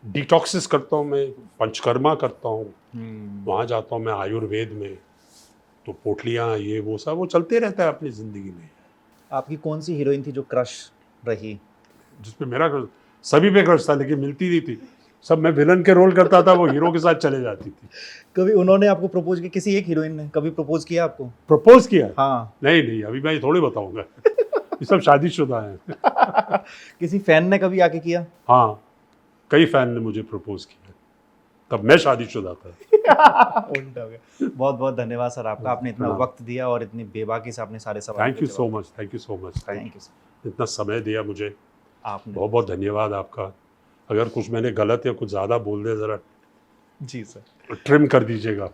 डिटॉक्सिस करता हूँ मैं, पंचकर्मा करता हूँ, वहाँ जाता हूँ मैं आयुर्वेद में, तो पोटलियाँ ये वो सब वो चलते रहता है अपनी ज़िंदगी में। आपकी कौन सी हीरोइन थी जो क्रश रही? जिसपे मेरा सभी पे क्रश था, लेकिन मिलती नहीं थी, सब मैं विलन के रोल करता था, वो हीरो के साथ चले जाती थी। कभी उन्होंने आपको प्रपोज किया? किसी एक हीरोइन ने कभी प्रपोज किया आपको? प्रपोज किया? हाँ। नहीं, अभी मैं ये थोड़ी बताऊंगा। ये सब शादीशुदा हैं। किसी फैन ने कभी आके किया? हाँ, कई फैन ने मुझे प्रपोज किया, तब मैं शादीशुदा था। उल्टा हो गया। बहुत बहुत धन्यवाद सर आपका, आपने इतना वक्त दिया और इतनी बेबाकी से आपने सारे सवाल। Thank you so much, thank you so much, thank you sir. इतना समय दिया मुझे, आपने बहुत बहुत धन्यवाद आपका। अगर कुछ मैंने गलत या कुछ ज़्यादा बोल दिया, ज़रा जी सर ट्रिम कर दीजिएगा।